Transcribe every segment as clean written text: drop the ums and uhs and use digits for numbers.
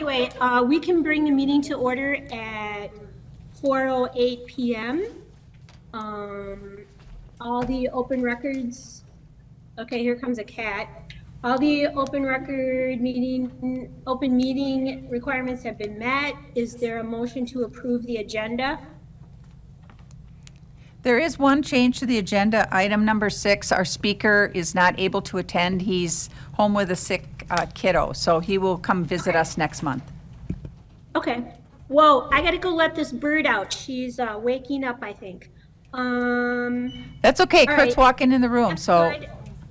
anyway, we can bring the meeting to order at 4:08 PM. All the open records, okay, here comes a cat. All the open meeting requirements have been met. Is there a motion to approve the agenda? There is one change to the agenda, item number 6. Our speaker is not able to attend. He's home with a sick kiddo, so he will come visit us next month. Okay. Whoa, I gotta go let this bird out. She's waking up, I think. That's okay, All Kurt's right. walking in the room, That's so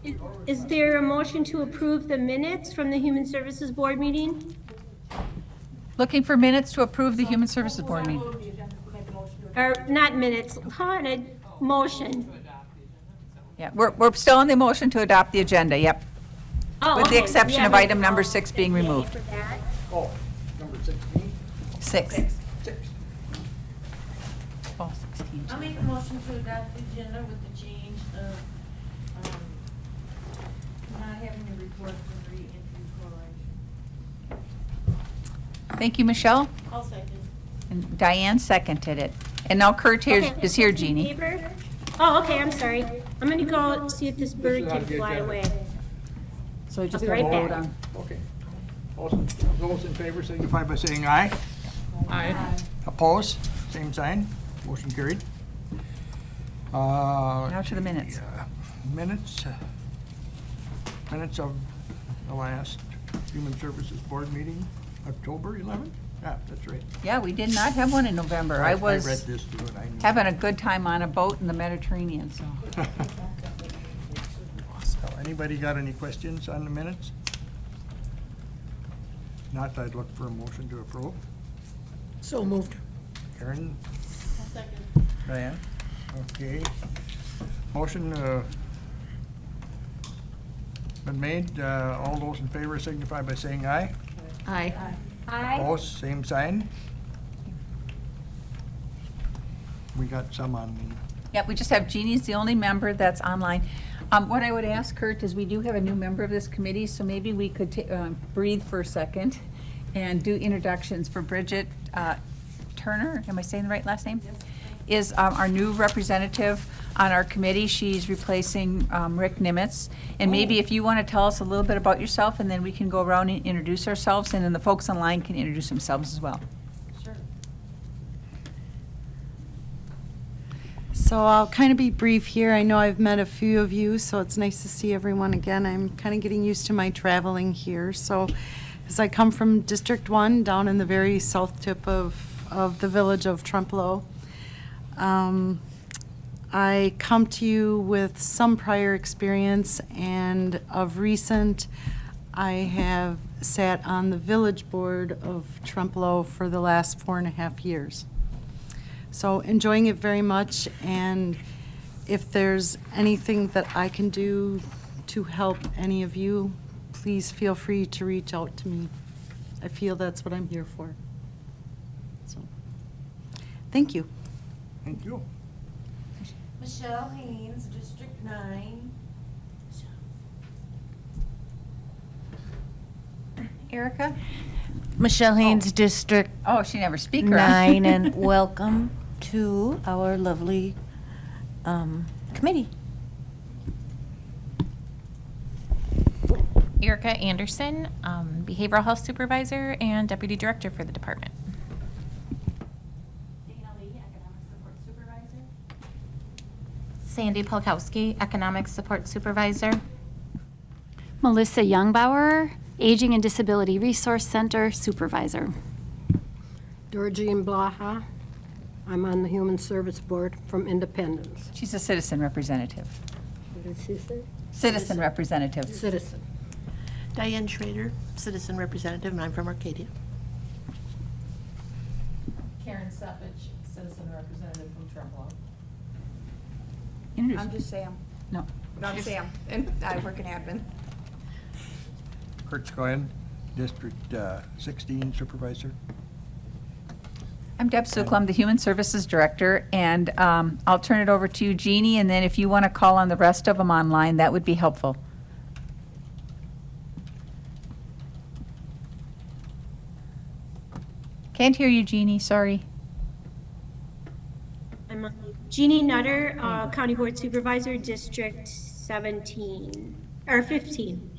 good. Is there a motion to approve the minutes from the Human Services Board meeting? looking for minutes to approve the Human Services Board meeting. Or not minutes, on a motion. Yeah, we're still on the motion to adopt the agenda, yep, Oh, with the okay. exception Yeah, of item number 6 being yay removed. for that. Oh, number 16? 6. 6. Oh, 16. I'll make a motion to adopt the agenda with the change of, not having a report from the reentry correlation. Thank you, Michelle. I'll second. And Diane seconded it. And now Kurt Okay. is here, In Jeannie. favor? Oh, okay, I'm sorry. I'm gonna go see if this bird can fly away. So we just I'll be right gotta vote back. on. Okay. Those in favor signify by saying aye. Aye. Opposed? Same sign. Motion carried. Now to the minutes. Minutes. Minutes of the last Human Services Board meeting, October 11th? Yeah, that's right. Yeah, we did not have one in November. I read was this too, and I knew. having a good time on a boat in the Mediterranean, so. So, anybody got any questions on the minutes? Not, I'd look for a motion to approve. So moved. Karen, I'll second. Diane? Okay. Motion been made. All those in favor signify by saying aye. Aye. Aye. Opposed, same sign. We got some on the, Yeah, we just have Jeannie's the only member that's online. What I would ask, Kurt, is we do have a new member of this committee, so maybe we could breathe for a second and do introductions for Bridget Turner. Am I saying the right last name? Is our new representative on our committee. She's replacing Rick Nimitz. And maybe if you want to tell us a little bit about yourself, and then we can go around and introduce ourselves, and then the folks online can introduce themselves as well. Sure. So I'll kind of be brief here. I know I've met a few of you, so it's nice to see everyone again. I'm kind of getting used to my traveling here. So as I come from District 1 down in the very south tip of the village of Trempealeau, I come to you with some prior experience, and of recent, I have sat on the village board of Trempealeau for the last 4.5 years. So enjoying it very much, and if there's anything that I can do to help any of you, please feel free to reach out to me. I feel that's what I'm here for. So, thank you. thank you. Michelle Haynes, District 9. Erica? Michelle Haynes, District Oh, she never speak her. 9, and welcome to our lovely committee. Erica Anderson, Behavioral Health Supervisor and Deputy Director for the department. Dana Lee, Economic Support Supervisor. Sandy Polkowski, Economic Support Supervisor. Melissa Youngbauer, Aging and Disability Resource Center Supervisor. Georgine Blaha. I'm on the Human Service Board from Independence. She's a citizen representative. What did she say? Citizen representative. Citizen. Diane Schrader, Citizen Representative, and I'm from Arcadia. Karen Sepich, Citizen Representative from Trempealeau. Introduce- I'm just Sam. No. I'm Sam, and I work in admin. Kurt Scoyen, District 16 Supervisor. I'm Deb Sukla, I'm the Human Services Director, and I'll turn it over to you, Jeannie, and then if you want to call on the rest of them online, that would be helpful. Can't hear you, Jeannie, sorry. I'm Jeannie Nutter, County Board Supervisor, District 17, or 15.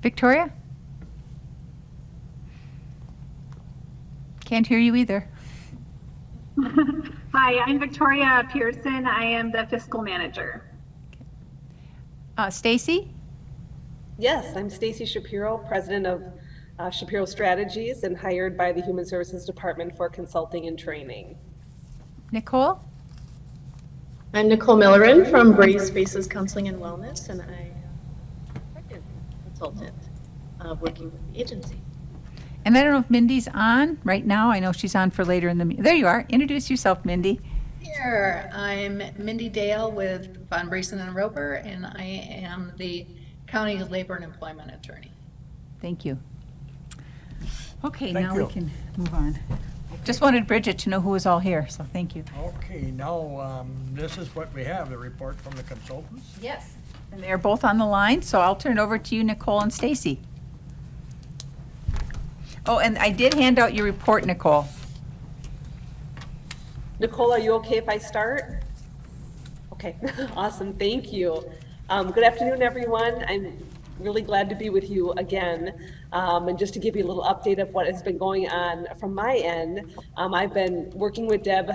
Victoria? Can't hear you either. Hi, I'm Victoria Pearson. I am the fiscal manager. Stacy? Yes, I'm Stacy Shapiro, president of Shapiro Strategies and hired by the Human Services Department for consulting and training. Nicole? I'm Nicole Millerin from Brady Spaces Counseling and Wellness, and I am a consultant working with the agency. And I don't know if Mindy's on right now. I know she's on for later in the meeting. There you are. Introduce yourself, Mindy. Here, I'm Mindy Dale with Von Briesen and Roper, and I am the County Labor and Employment Attorney. Thank you. Okay, Thank now you. we can move on. Just wanted Bridget to know who was all here, so thank you. Okay, now, this is what we have, the report from the consultants. Yes. And they're both on the line, so I'll turn it over to you, Nicole and Stacy. Oh, and I did hand out your report, Nicole. Nicole, are you okay if I start? Okay, awesome, thank you. Good afternoon, everyone. I'm really glad to be with you again. And just to give you a little update of what has been going on from my end, I've been working with Deb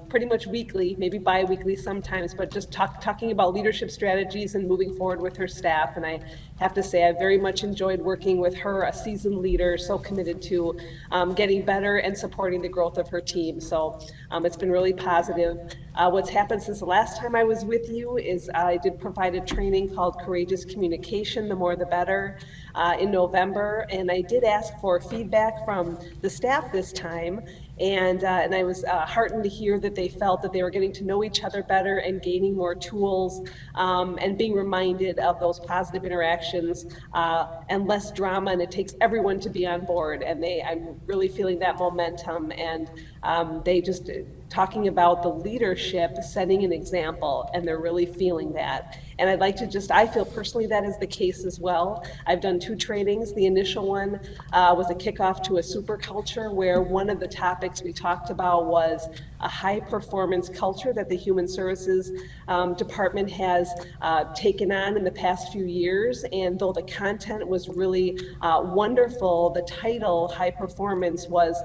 pretty much weekly, maybe bi-weekly sometimes, but just talking about leadership strategies and moving forward with her staff. And I have to say, I very much enjoyed working with her, a seasoned leader, so committed to getting better and supporting the growth of her team. So it's been really positive. What's happened since the last time I was with you is I did provide a training called Courageous Communication, the more the better, in November. And I did ask for feedback from the staff this time. And I was heartened to hear that they felt that they were getting to know each other better and gaining more tools and being reminded of those positive interactions and less drama. And it takes everyone to be on board. And I'm really feeling that momentum. And they just talking about the leadership setting an example, and they're really feeling that. And I'd like to I feel personally that is the case as well. I've done 2 trainings. The initial one was a kickoff to a super culture, where one of the topics we talked about was a high performance culture that the Human Services Department has taken on in the past few years. And though the content was really wonderful, the title, high performance, was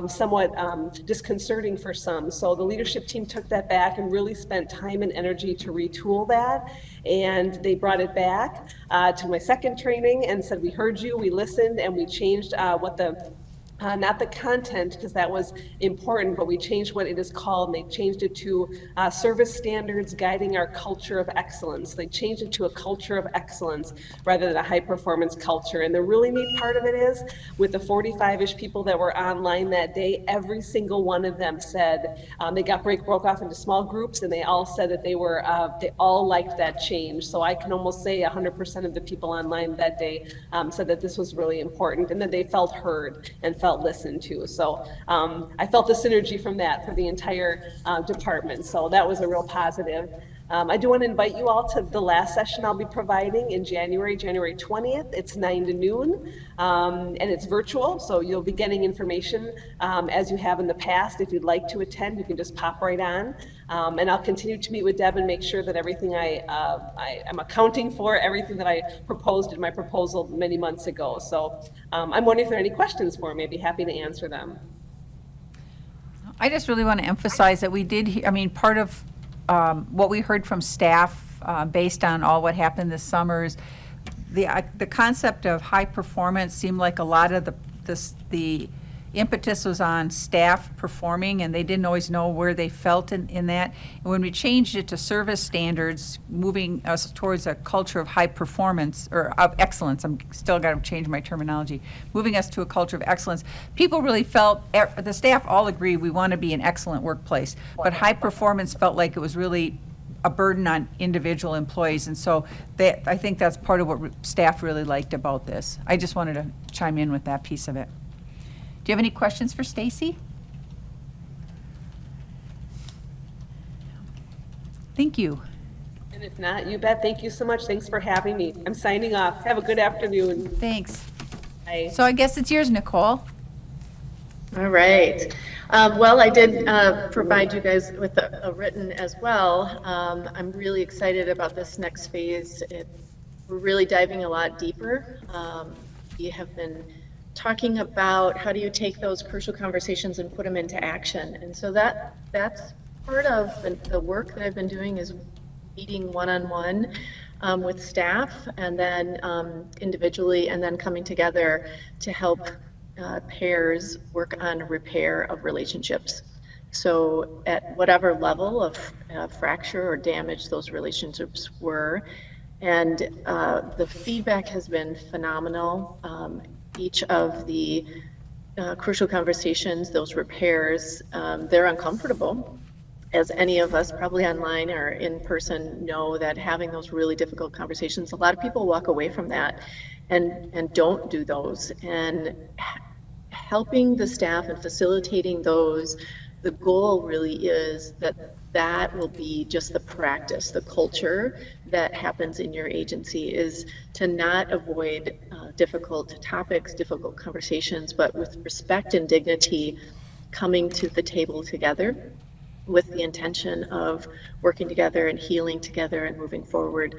somewhat disconcerting for some. So the leadership team took that back and really spent time and energy to retool that. And they brought it back to my second training and said, we heard you, we listened, and we changed what the not the content, because that was important, but we changed what it is called, and they changed it to service standards guiding our culture of excellence. They changed it to a culture of excellence rather than a high performance culture. And the really neat part of it is, with the 45-ish people that were online that day, every single one of them said, they broke off into small groups, and they all said that they all liked that change. So I can almost say 100% of the people online that day said that this was really important, and that they felt heard and felt listened to. So I felt the synergy from that for the entire department. So that was a real positive. I do want to invite you all to the last session I'll be providing in January 20th. It's 9 to noon, and it's virtual, so you'll be getting information as you have in the past. If you'd like to attend, you can just pop right on. And I'll continue to meet with Deb and make sure that everything I'm accounting for, everything that I proposed in my proposal many months ago. So I'm wondering if there are any questions for me. I'd be happy to answer them. I just really want to emphasize that we did, part of what we heard from staff based on all what happened this summer is the concept of high performance seemed like a lot of the impetus was on staff performing, and they didn't always know where they felt in that. And when we changed it to service standards, moving us towards a culture of high performance, or of excellence, I'm still got to change my terminology, moving us to a culture of excellence, people really felt, the staff all agree we want to be an excellent workplace, but high performance felt like it was really a burden on individual employees. And so I think that's part of what staff really liked about this. I just wanted to chime in with that piece of it. Do you have any questions for Stacy? Thank you. And if not, you bet. Thank you so much. Thanks for having me. I'm signing off. Have a good afternoon. Thanks. Bye. So I guess it's yours, Nicole. All right. Well, I did provide you guys with a written as well. I'm really excited about this next phase. We're really diving a lot deeper. We have been talking about how do you take those crucial conversations and put them into action. And so that's part of the work that I've been doing is meeting one-on-one with staff and then individually and then coming together to help pairs work on repair of relationships. So at whatever level of fracture or damage those relationships were, and the feedback has been phenomenal. Each of the crucial conversations, those repairs, they're uncomfortable, as any of us probably online or in person know that having those really difficult conversations, a lot of people walk away from that and don't do those. And helping the staff and facilitating those, the goal really is that that will be just the practice, the culture that happens in your agency is to not avoid difficult topics, difficult conversations, but with respect and dignity, coming to the table together with the intention of working together and healing together and moving forward.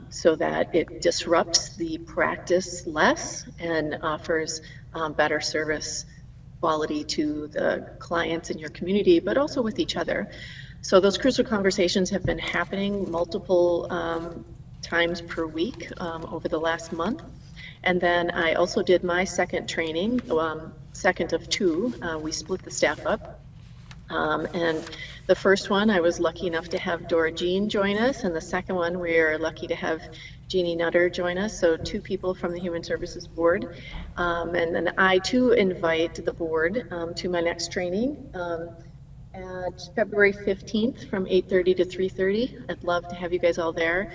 So that it disrupts the practice less and offers better service quality to the clients in your community, but also with each other. So those crucial conversations have been happening multiple times per week over the last month. And then I also did my second training, second of two. We split the staff up. And the first one, I was lucky enough to have Dora Jean join us, and the second one, we are lucky to have Jeannie Nutter join us, so two people from the Human Services Board. And then I too invite the board to my next training at February 15th from 8:30 to 3:30. I'd love to have you guys all there.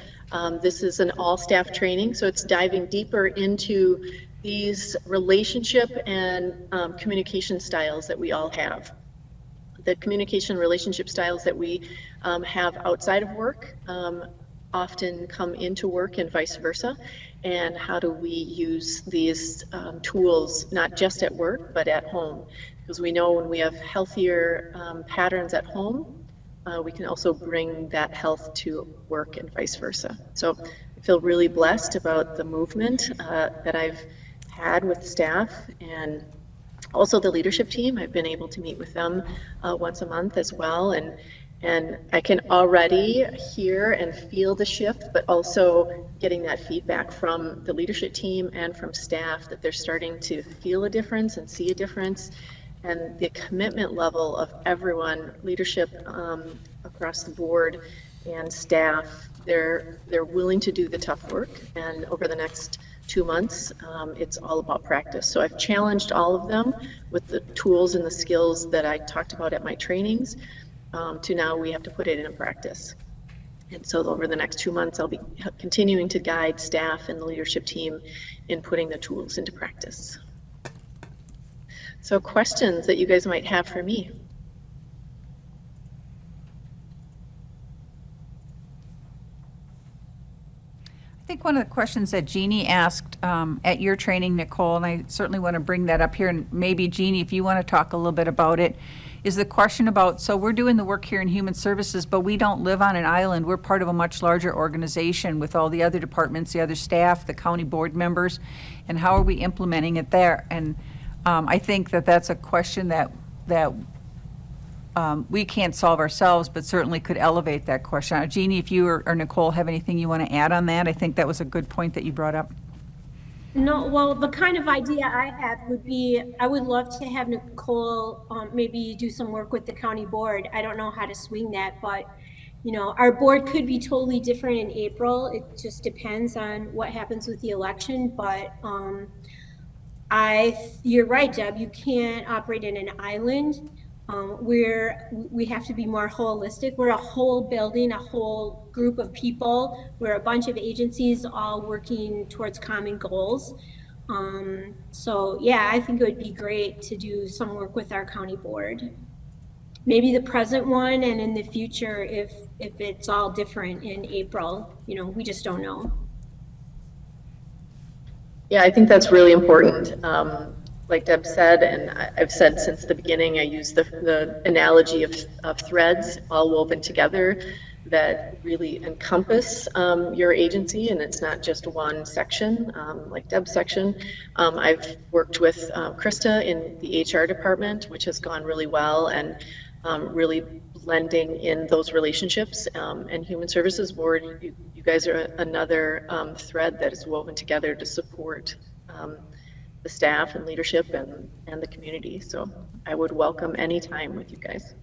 This is an all-staff training, so it's diving deeper into these relationship and communication styles that we all have. The communication relationship styles that we have outside of work often come into work and vice versa. And how do we use these tools, not just at work, but at home? Because we know when we have healthier patterns at home, we can also bring that health to work and vice versa. So I feel really blessed about the movement that I've had with staff and also the leadership team. I've been able to meet with them once a month as well. And I can already hear and feel the shift, but also getting that feedback from the leadership team and from staff that they're starting to feel a difference and see a difference. And the commitment level of everyone, leadership across the board and staff, they're willing to do the tough work. And over the next 2 months, it's all about practice. So I've challenged all of them with the tools and the skills that I talked about at my trainings to now we have to put it into practice. And so over the next 2 months, I'll be continuing to guide staff and the leadership team in putting the tools into practice. So questions that you guys might have for me? I think one of the questions that Jeannie asked at your training, Nicole, and I certainly want to bring that up here, and maybe Jeannie, if you want to talk a little bit about it, is the question about, so we're doing the work here in Human Services, but we don't live on an island. We're part of a much larger organization with all the other departments, the other staff, the county board members, and how are we implementing it there? And I think that that's a question that we can't solve ourselves, but certainly could elevate that question. Jeannie, if you or Nicole have anything you want to add on that, I think that was a good point that you brought up. No, well, the kind of idea I had would be, I would love to have Nicole maybe do some work with the county board. I don't know how to swing that, but you know, our board could be totally different in April. It just depends on what happens with the election, but you're right, Deb, you can't operate in an island. We have to be more holistic. We're a whole building, a whole group of people. We're a bunch of agencies all working towards common goals. So yeah, I think it would be great to do some work with our county board. Maybe the present one, and in the future, if it's all different in April, you know, we just don't know. Yeah, I think that's really important. like Deb said, and I've said since the beginning, I use the analogy of threads all woven together that really encompass your agency, and it's not just one section, like Deb's section. I've worked with Krista in the HR department, which has gone really well, and really blending in those relationships. And Human Services Board, you guys are another thread that is woven together to support the staff and leadership and the community. So I would welcome any time with you guys.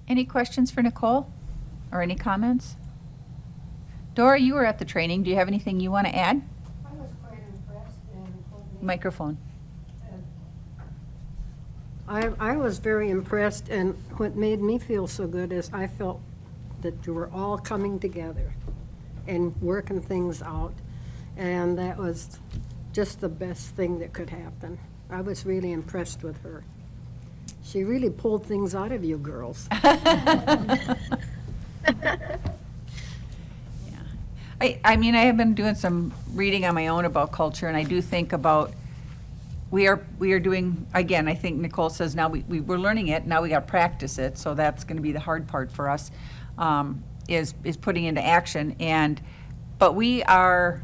Any questions for Nicole or any comments? Dora, you were at the training. Do you have anything you want to add? I was quite impressed and Microphone. I was very impressed, and what made me feel so good is I felt that you were all coming together and working things out, and that was just the best thing that could happen. I was really impressed with her. She really pulled things out of you girls. I mean, I have been doing some reading on my own about culture, and I do think about we are doing, again, I think Nicole says now we're learning it, now we got to practice it, so that's going to be the hard part for us, is putting into action. But we are,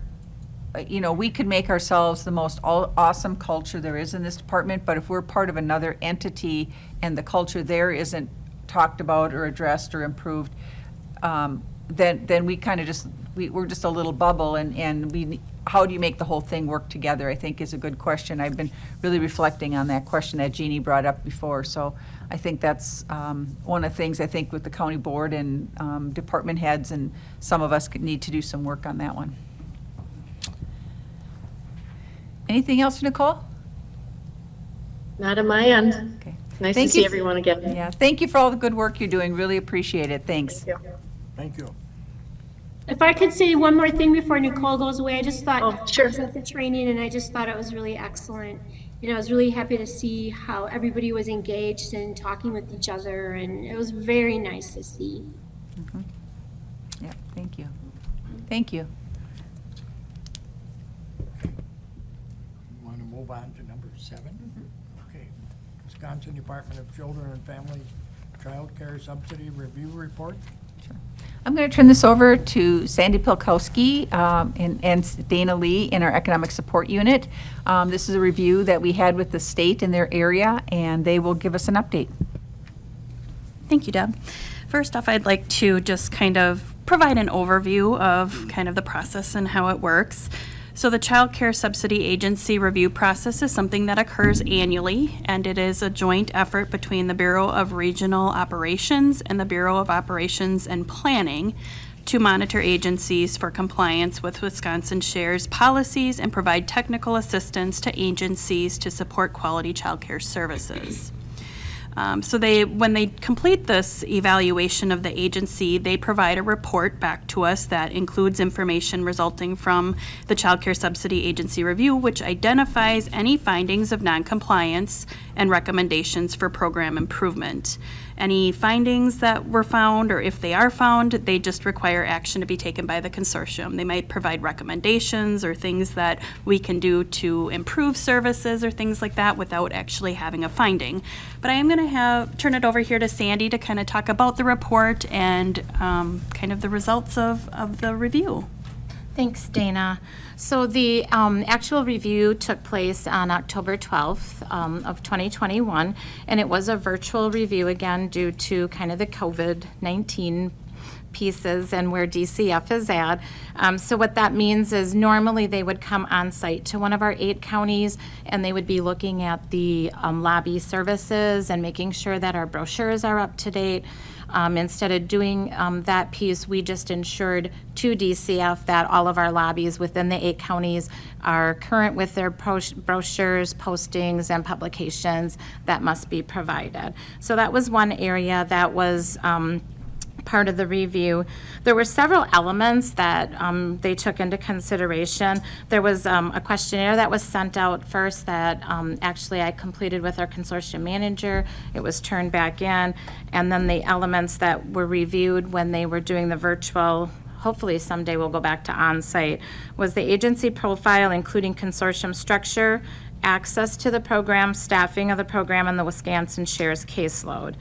we could make ourselves the most awesome culture there is in this department, but if we're part of another entity and the culture there isn't talked about or addressed or improved, then we kind of we're just a little bubble, and how do you make the whole thing work together, I think is a good question. I've been really reflecting on that question that Jeannie brought up before. So I think that's one of the things I think with the county board and department heads, and some of us need to do some work on that one. Anything else, Nicole? Not on my end. Okay. Nice to see everyone again. Yeah, thank you for all the good work you're doing. Really appreciate it. Thanks. Thank you. Thank you. If I could say one more thing before Nicole goes away, I just thought, Oh, sure. I was at the training and I just thought it was really excellent. I was really happy to see how everybody was engaged and talking with each other, and it was very nice to see. Mm-hmm. Yeah, thank you. Thank you. Want to move on to number 7? Okay. Wisconsin Department of Children and Family Child Care Subsidy Review Report. I'm going to turn this over to Sandy Pilkowski and Dana Lee in our Economic Support Unit. This is a review that we had with the state in their area, and they will give us an update. Thank you, Deb. First off, I'd like to just kind of provide an overview of kind of the process and how it works. So the Child Care Subsidy Agency review process is something that occurs annually, and it is a joint effort between the Bureau of Regional Operations and the Bureau of Operations and Planning to monitor agencies for compliance with Wisconsin Shares policies and provide technical assistance to agencies to support quality child care services. So when they complete this evaluation of the agency, they provide a report back to us that includes information resulting from the Child Care Subsidy Agency review, which identifies any findings of noncompliance and recommendations for program improvement. Any findings that were found, or if they are found, they just require action to be taken by the consortium. They might provide recommendations or things that we can do to improve services or things like that without actually having a finding. But I am going to turn it over here to Sandy to kind of talk about the report and kind of the results of the review. Thanks, Dana. So the actual review took place on October 12th of 2021, and it was a virtual review again due to kind of the COVID-19 pieces and where DCF is at. So what that means is normally they would come on site to one of our 8 counties, and they would be looking at the lobby services and making sure that our brochures are up to date. Instead of doing that piece, we just ensured to DCF that all of our lobbies within the 8 counties are current with their brochures, postings, and publications that must be provided. So that was one area that was part of the review. There were several elements that they took into consideration. There was a questionnaire that was sent out first that actually I completed with our consortium manager. It was turned back in, and then the elements that were reviewed when they were doing the virtual hopefully someday we'll go back to on-site, was the agency profile, including consortium structure, access to the program, staffing of the program, and the Wisconsin Shares caseload,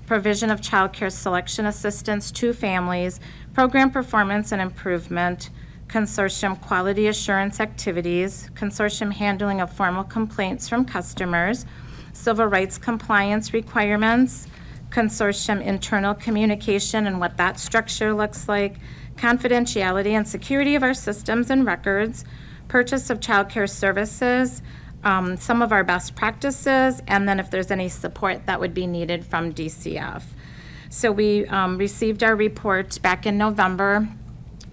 provision of child care selection assistance to families, program performance and improvement, consortium quality assurance activities, consortium handling of formal complaints from customers, civil rights compliance requirements, consortium internal communication and what that structure looks like, confidentiality and security of our systems and records, purchase of child care services, some of our best practices, and then if there's any support that would be needed from DCF. So we received our report back in November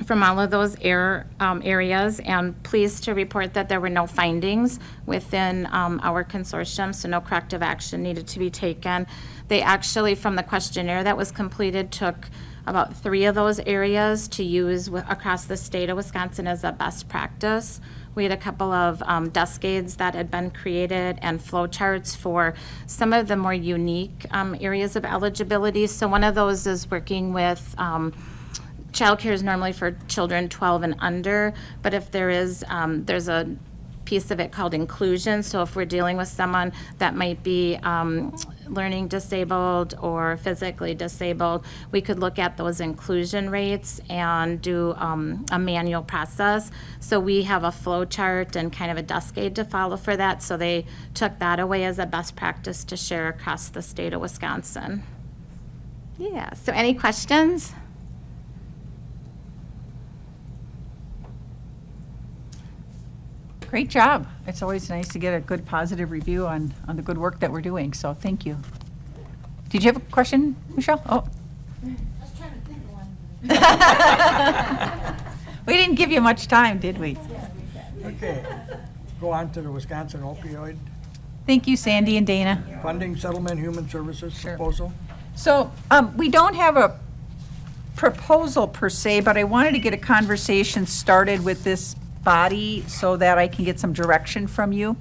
from all of those areas, and pleased to report that there were no findings within our consortium, so no corrective action needed to be taken. They actually, from the questionnaire that was completed, took about 3 of those areas to use across the state of Wisconsin as a best practice. We had a couple of desk aids that had been created and flow charts for some of the more unique areas of eligibility. So one of those is working with childcare is normally for children 12 and under, but if there is, there's a piece of it called inclusion. So if we're dealing with someone that might be learning disabled or physically disabled, we could look at those inclusion rates and do a manual process. So we have a flow chart and kind of a desk aid to follow for that. So they took that away as a best practice to share across the state of Wisconsin. Yeah, so any questions? Great job. It's always nice to get a good positive review on the good work that we're doing, so thank you. Did you have a question, Michelle? Oh. I was trying to think of one. We didn't give you much time, did we? Okay, go on to the Wisconsin opioid Thank you, Sandy and Dana. funding settlement human services proposal. So we don't have a proposal per se, but I wanted to get a conversation started with this body so that I can get some direction from you.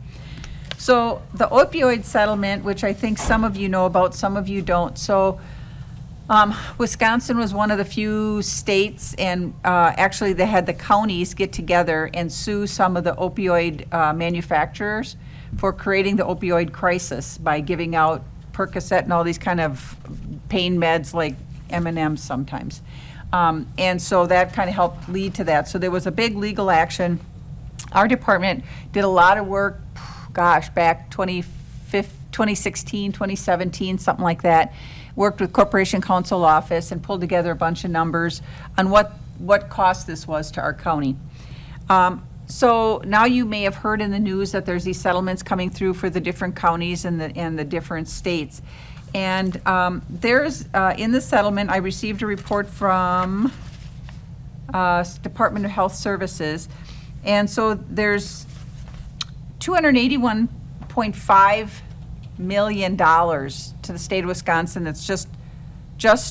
So the opioid settlement, which I think some of you know about, some of you don't. So Wisconsin was one of the few states, and actually they had the counties get together and sue some of the opioid manufacturers for creating the opioid crisis by giving out Percocet and all these kind of pain meds like M&Ms sometimes. And so that kind of helped lead to that. So there was a big legal action. Our department did a lot of work, gosh, back 2016, 2017, something like that. Worked with Corporation Counsel Office and pulled together a bunch of numbers on what cost this was to our county. So now you may have heard in the news that there's these settlements coming through for the different counties and the different states. And there's, in the settlement, I received a report from Department of Health Services. And so there's $281.5 million to the state of Wisconsin that's just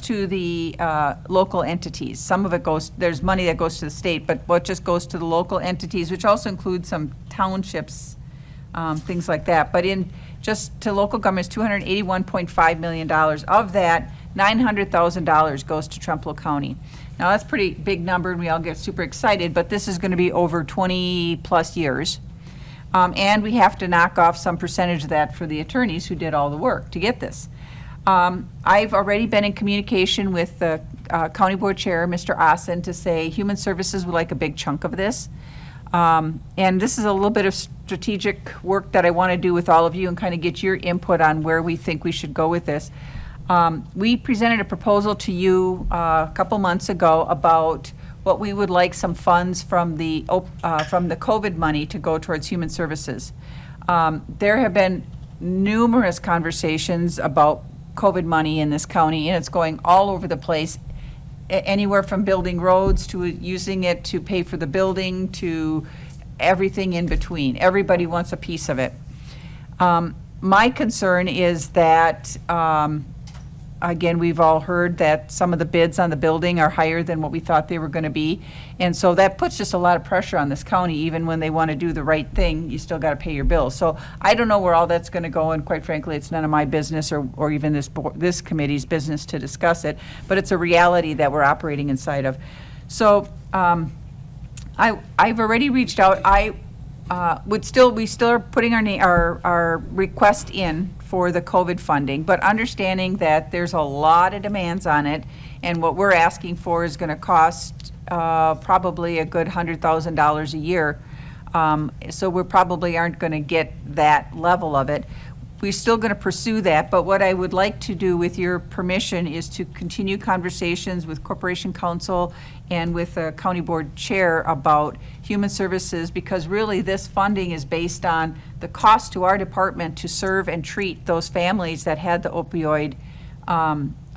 to the local entities. Some of it goes, there's money that goes to the state, but what just goes to the local entities, which also includes some townships, things like that. But in just to local governments, $281.5 million. Of that, $900,000 goes to Trempealeau County. Now that's a pretty big number, and we all get super excited, but this is going to be over 20 plus years. And we have to knock off some percentage of that for the attorneys who did all the work to get this. I've already been in communication with the County Board Chair, Mr. Assen, to say Human Services would like a big chunk of this. And this is a little bit of strategic work that I want to do with all of you and kind of get your input on where we think we should go with this. We presented a proposal to you a couple months ago about what we would like some funds from the COVID money to go towards human services. There have been numerous conversations about COVID money in this county, and it's going all over the place, anywhere from building roads to using it to pay for the building to everything in between. Everybody wants a piece of it. My concern is that, again, we've all heard that some of the bids on the building are higher than what we thought they were going to be. And so that puts just a lot of pressure on this county. Even when they want to do the right thing, you still got to pay your bills. So I don't know where all that's going to go, and quite frankly, it's none of my business or even this committee's business to discuss it. But it's a reality that we're operating inside of. So I've already reached out. We still are putting our request in for the COVID funding, but understanding that there's a lot of demands on it, and what we're asking for is going to cost probably a good $100,000 a year. So we probably aren't going to get that level of it. We're still going to pursue that, but what I would like to do, with your permission, is to continue conversations with Corporation Counsel and with the County Board Chair about human services, because really this funding is based on the cost to our department to serve and treat those families that had the opioid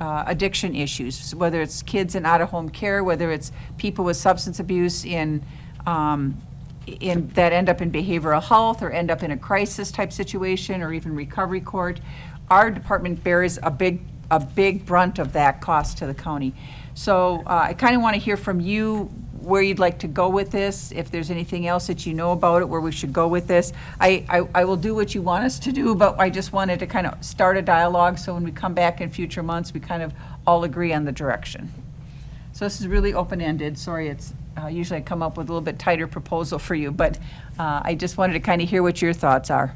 addiction issues, whether it's kids in out-of-home care, whether it's people with substance abuse that end up in behavioral health or end up in a crisis type situation or even recovery court. Our department bears a big brunt of that cost to the county. So I kind of want to hear from you where you'd like to go with this, if there's anything else that you know about it, where we should go with this. I will do what you want us to do, but I just wanted to kind of start a dialogue so when we come back in future months, we kind of all agree on the direction. So this is really open-ended. Sorry, it's usually I come up with a little bit tighter proposal for you, but I just wanted to kind of hear what your thoughts are.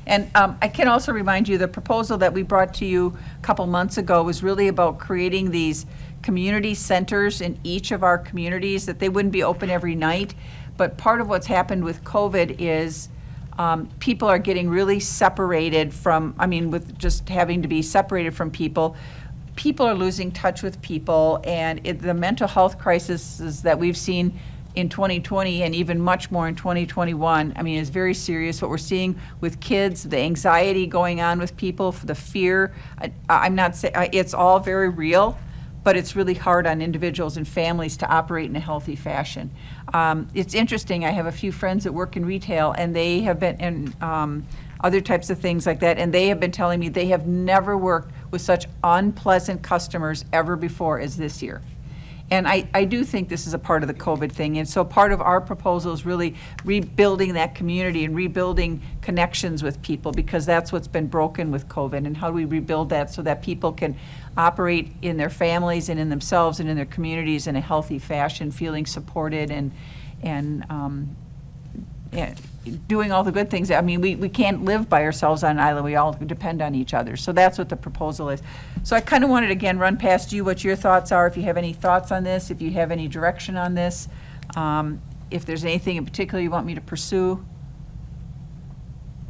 And I can also remind you, the proposal that we brought to you a couple months ago was really about creating these community centers in each of our communities, that they wouldn't be open every night. But part of what's happened with COVID is people are getting really separated from, with just having to be separated from people. People are losing touch with people, and the mental health crises that we've seen in 2020 and even much more in 2021, is very serious. What we're seeing with kids, the anxiety going on with people, the fear, I'm not saying, it's all very real, but it's really hard on individuals and families to operate in a healthy fashion. It's interesting, I have a few friends that work in retail, and they have been in other types of things like that, and they have been telling me they have never worked with such unpleasant customers ever before as this year. And I do think this is a part of the COVID thing, and so part of our proposal is really rebuilding that community and rebuilding connections with people, because that's what's been broken with COVID, and how do we rebuild that so that people can operate in their families and in themselves and in their communities in a healthy fashion, feeling supported and doing all the good things. We can't live by ourselves on an island. We all depend on each other. So that's what the proposal is. So I kind of wanted to, again, run past you what your thoughts are, if you have any thoughts on this, if you have any direction on this, if there's anything in particular you want me to pursue.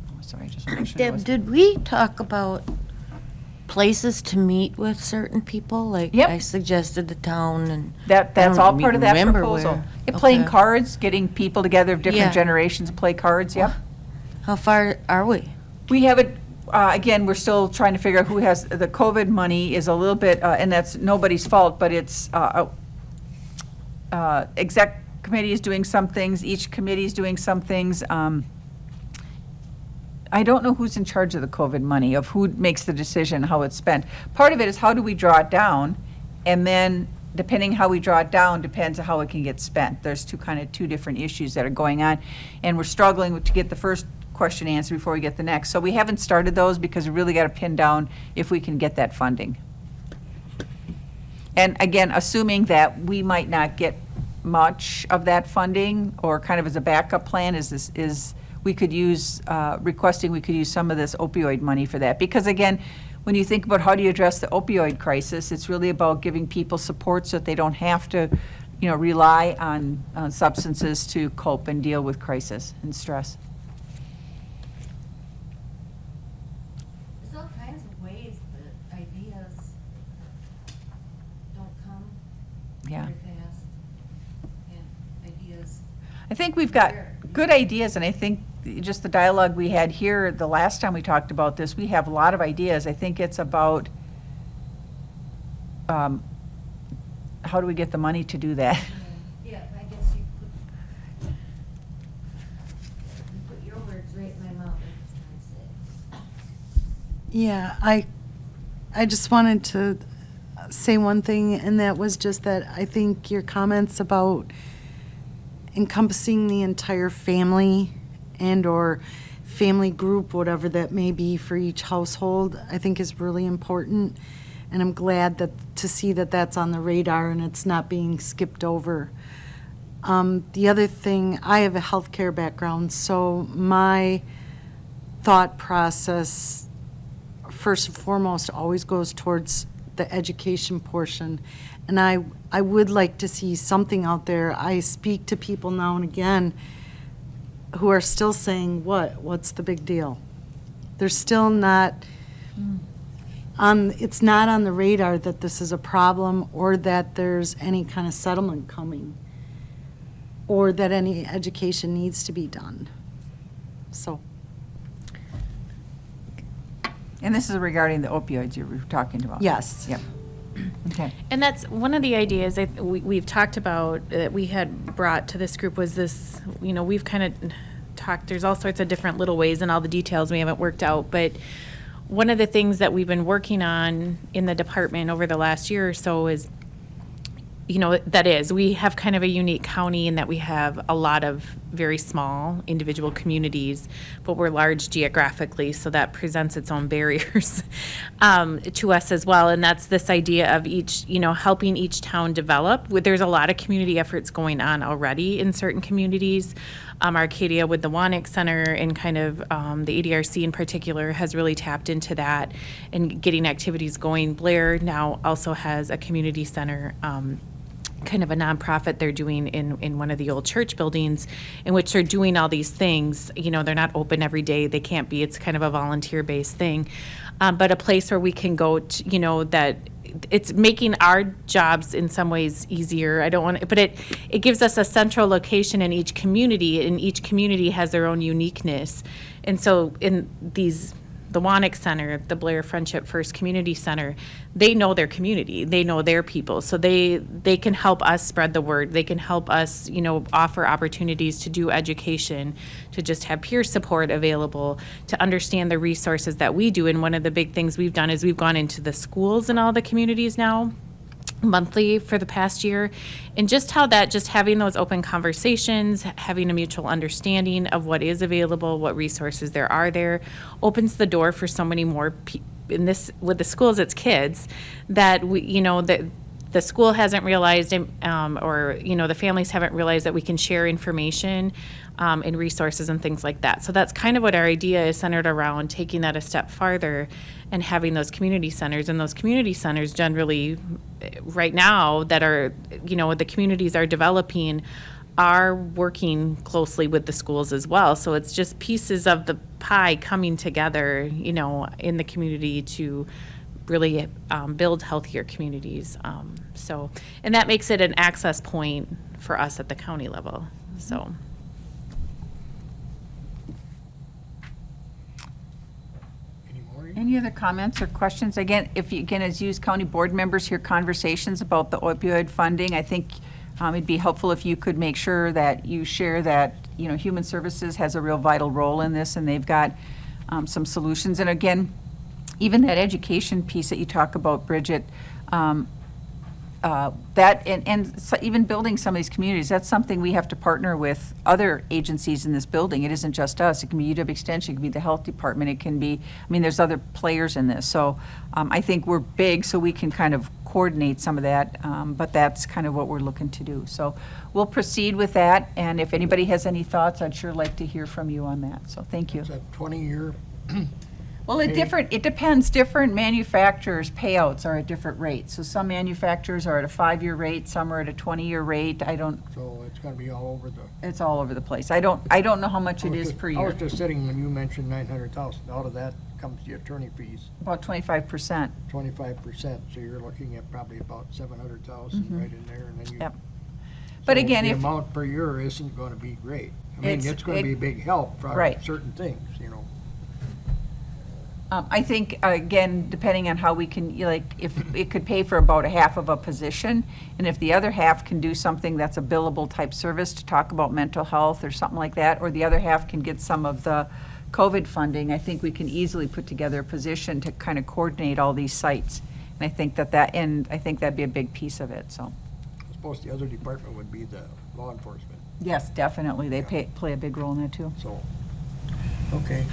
Oh, sorry, I just want to make sure. Deb, did we talk about places to meet with certain people? Like, yep. I suggested the town, and that's all part of that proposal. Playing Okay. cards, getting people together of different Yeah. generations to play cards, yep. How far are we? We have it, again, we're still trying to figure out who has, the COVID money is a little bit, and that's nobody's fault, but it's, exec committee is doing some things, each committee is doing some things. I don't know who's in charge of the COVID money, of who makes the decision how it's spent. Part of it is how do we draw it down, and then depending how we draw it down depends on how it can get spent. There's two different issues that are going on, and we're struggling to get the first question answered before we get the next. So we haven't started those because we really got to pin down if we can get that funding. And again, assuming that we might not get much of that funding, or kind of as a backup plan, is we could use, requesting we could use some of this opioid money for that. Because again, when you think about how do you address the opioid crisis, it's really about giving people support so that they don't have to, rely on substances to cope and deal with crisis and stress. There's all kinds of ways that ideas don't come Yeah. very fast. And ideas. I think we've got good ideas, and I think just the dialogue we had here the last time we talked about this, we have a lot of ideas. I think it's about how do we get the money to do that? Yeah, I guess you put your words right in my mouth. Yeah, I just wanted to say one thing, and that was just that I think your comments about encompassing the entire family and or family group, whatever that may be for each household, I think is really important, And I'm glad to see that that's on the radar and it's not being skipped over. The other thing, I have a healthcare background, so my thought process, first and foremost, always goes towards the education portion. And I would like to see something out there. I speak to people now and again who are still saying, what's the big deal? They're still not it's not on the radar that this is a problem or that there's any kind of settlement coming or that any education needs to be done. So. And this is regarding the opioids you were talking about? Yes. Yep. Okay. And that's one of the ideas that we've talked about that we had brought to this group was this, we've kind of talked, there's all sorts of different little ways and all the details we haven't worked out, but one of the things that we've been working on in the department over the last year or so is, we have kind of a unique county in that we have a lot of very small individual communities, but we're large geographically, so that presents its own barriers to us as well. And that's this idea of each, helping each town develop. There's a lot of community efforts going on already in certain communities. Arcadia with the Wannick Center and kind of the ADRC in particular has really tapped into that and getting activities going. Blair now also has a community center, kind of a nonprofit they're doing in one of the old church buildings in which they're doing all these things. They're not open every day. They can't be. It's kind of a volunteer-based thing. But a place where we can go to, that it's making our jobs in some ways easier. I don't want to, but it gives us a central location in each community, and each community has their own uniqueness. And so in the Wannick Center, the Blair Friendship First Community Center, they know their community, they know their people, so they can help us spread the word. They can help us, offer opportunities to do education, to just have peer support available, to understand the resources that we do. And one of the big things we've done is we've gone into the schools in all the communities now, monthly for the past year, and just having those open conversations, having a mutual understanding of what is available, what resources there are there, opens the door for so many more in this, with the schools, it's kids that that the school hasn't realized, or the families haven't realized that we can share information and resources and things like that. So that's kind of what our idea is centered around, taking that a step farther and having those community centers. And those community centers generally, right now, that are, the communities are developing, are working closely with the schools as well. So it's just pieces of the pie coming together, in the community to really build healthier communities. And that makes it an access point for us at the county level. So. Any other comments or questions? Again, as you as county board members hear conversations about the opioid funding, I think it'd be helpful if you could make sure that you share that, Human Services has a real vital role in this, and they've got some solutions. And again, even that education piece that you talk about, Bridget, even building some of these communities, that's something we have to partner with other agencies in this building. It isn't just us. It can be UW Extension, it can be the health department, it can be, there's other players in this. So I think we're big, so we can kind of coordinate some of that, but that's kind of what we're looking to do. So we'll proceed with that, and if anybody has any thoughts, I'd sure like to hear from you on that. So thank you. Is that 20-year? Well, it depends. Different manufacturers' payouts are at different rates. So some manufacturers are at a 5-year rate, some are at a 20-year rate. So it's gonna be all over It's all over the place. I don't know how much it is per year. I was just sitting when you mentioned 900,000. Out of that comes the attorney fees. About 25%. 25%, so you're looking at probably about 700,000 right in there, and then you. Yep. But so again, the amount per year isn't gonna be great. It's gonna be a big help for certain things, I think, again, depending on how we can, if it could pay for about a half of a position, and if the other half can do something that's a billable type service to talk about mental health or something like that, or the other half can get some of the COVID funding, I think we can easily put together a position to kind of coordinate all these sites. And I think that'd be a big piece of it, so. I suppose the other department would be the law enforcement. Yes, definitely. They play a big role in that too. So, okay.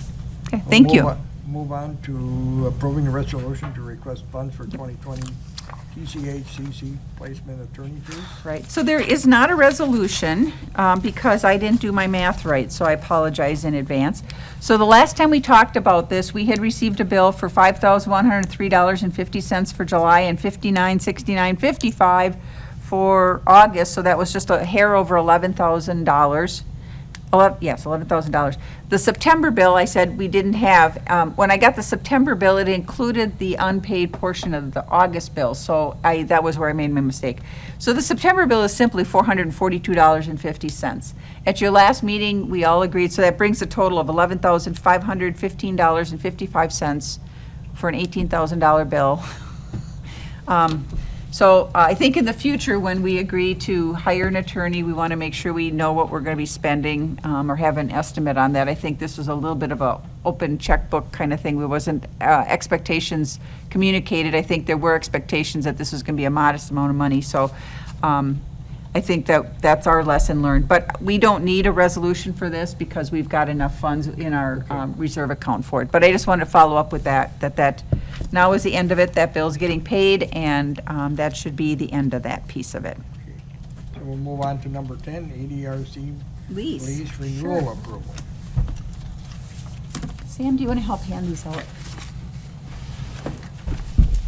Okay, thank you. move on to approving a resolution to request funds for 2020 Tchcc placement attorney fees. Right, so there is not a resolution, because I didn't do my math right, so I apologize in advance. So the last time we talked about this, we had received a bill for $5,103.50 for July and $59.69.55 for August, so that was just a hair over $11,000. Yes, $11,000. The September bill, I said we didn't have. When I got the September bill, it included the unpaid portion of the August bill, so that was where I made my mistake. So the September bill is simply $442.50. At your last meeting, we all agreed, so that brings a total of $11,515.55 for an $18,000 bill. So I think in the future, when we agree to hire an attorney, we want to make sure we know what we're going to be spending, or have an estimate on that. I think this was a little bit of a open checkbook kind of thing. There wasn't expectations communicated. I think there were expectations that this was going to be a modest amount of money. So I think that's our lesson learned. But we don't need a resolution for this because we've got enough funds in our reserve account for it. But I just wanted to follow up with that now is the end of it. That bill's getting paid, and that should be the end of that piece of it. So we'll move on to number 10, ADRC Lease renewal Sure. approval. Sam, do you want to help hand these out?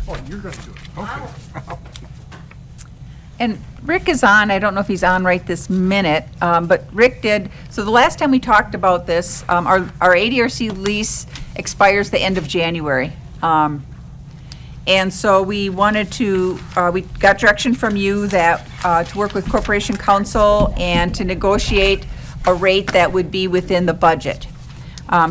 Oh, you're going to do it, okay. And Rick is on, I don't know if he's on right this minute, but Rick did, so the last time we talked about this, our ADRC lease expires the end of January. And so we wanted to, we got direction from you that, to work with Corporation Counsel and to negotiate a rate that would be within the budget.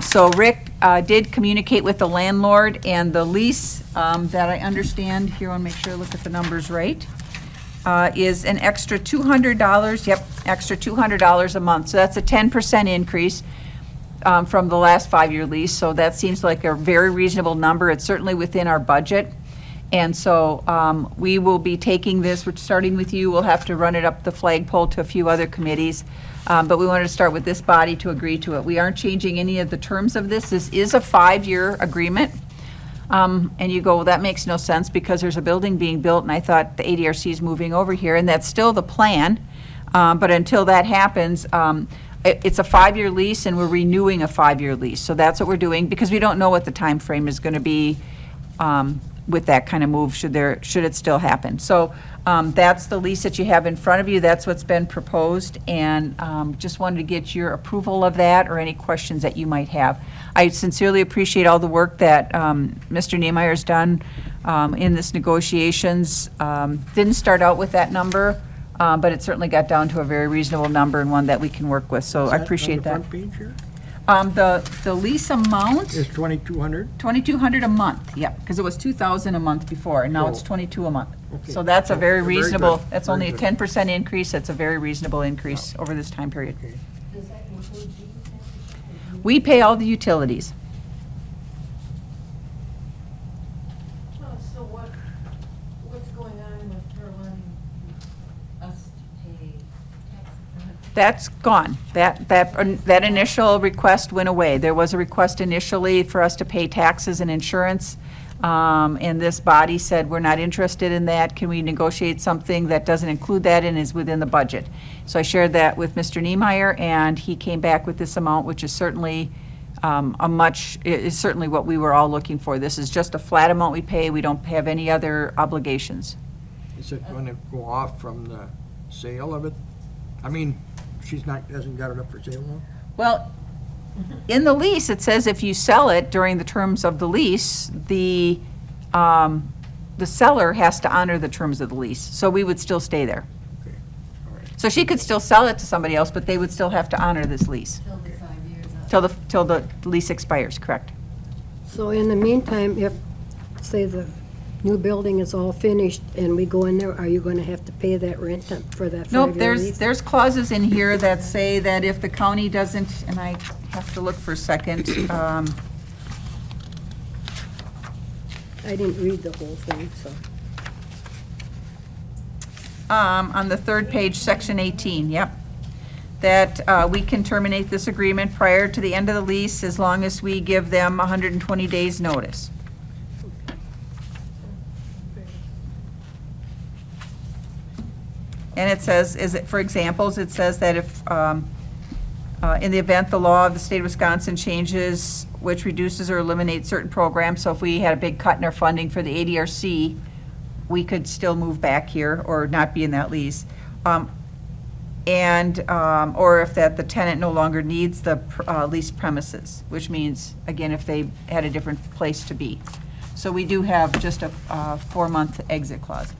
So Rick did communicate with the landlord, and the lease that I understand, here, I want to make sure I look at the numbers right, is an extra $200, extra $200 a month. So that's a 10% increase from the last 5-year lease. So that seems like a very reasonable number. It's certainly within our budget. And so we will be taking this, we're starting with you. We'll have to run it up the flagpole to a few other committees. But we wanted to start with this body to agree to it. We aren't changing any of the terms of this. This is a 5-year agreement. And you go, well, that makes no sense because there's a building being built, and I thought the ADRC is moving over here, and that's still the plan. But until that happens, it's a 5-year lease, and we're renewing a 5-year lease. So that's what we're doing, because we don't know what the time frame is going to be with that kind of move, should it still happen. So that's the lease that you have in front of you. That's what's been proposed, and just wanted to get your approval of that or any questions that you might have. I sincerely appreciate all the work that Mr. Niemeyer's done in this negotiations. Didn't start out with that number, but it certainly got down to a very reasonable number and one that we can work with, so I appreciate that. On the front page here? The lease amount? Is $2,200? $2,200 a month, yeah, because it was $2,000 a month before, and now it's $22 a month. Okay. So that's a very Very good. reasonable, that's Very only a good. 10% increase, that's a very reasonable increase over this time period. Okay. Does that include We pay all the utilities. So what's going on with her wanting us to pay taxes? That's gone. That initial request went away. There was a request initially for us to pay taxes and insurance, and this body said, we're not interested in that. Can we negotiate something that doesn't include that and is within the budget? So I shared that with Mr. Niemeyer, and he came back with this amount, which is certainly is certainly what we were all looking for. This is just a flat amount we pay. We don't have any other obligations. Is it going to go off from the sale of it? I mean, hasn't got it up for sale now? Well, in the lease, it says if you sell it during the terms of the lease, the seller has to honor the terms of the lease. So we would still stay there. Okay, all right. So she could still sell it to somebody else, but they would still have to honor this lease. Till the 5 years. Till the lease expires, correct? So in the meantime, if, say, the new building is all finished and we go in there, are you going to have to pay that rent for that 5-year Nope, lease? there's clauses in here that say that if the county doesn't, and I have to look for a second, I didn't read the whole thing, so. on the third page, section 18, yep. that we can terminate this agreement prior to the end of the lease as long as we give them 120 days' notice. And it says, for examples, it says that if, in the event the law of the state of Wisconsin changes, which reduces or eliminates certain programs, so if we had a big cut in our funding for the ADRC, we could still move back here or not be in that lease. Or if that the tenant no longer needs the leased premises, which means, again, if they had a different place to be. So we do have just a 4-month exit clause.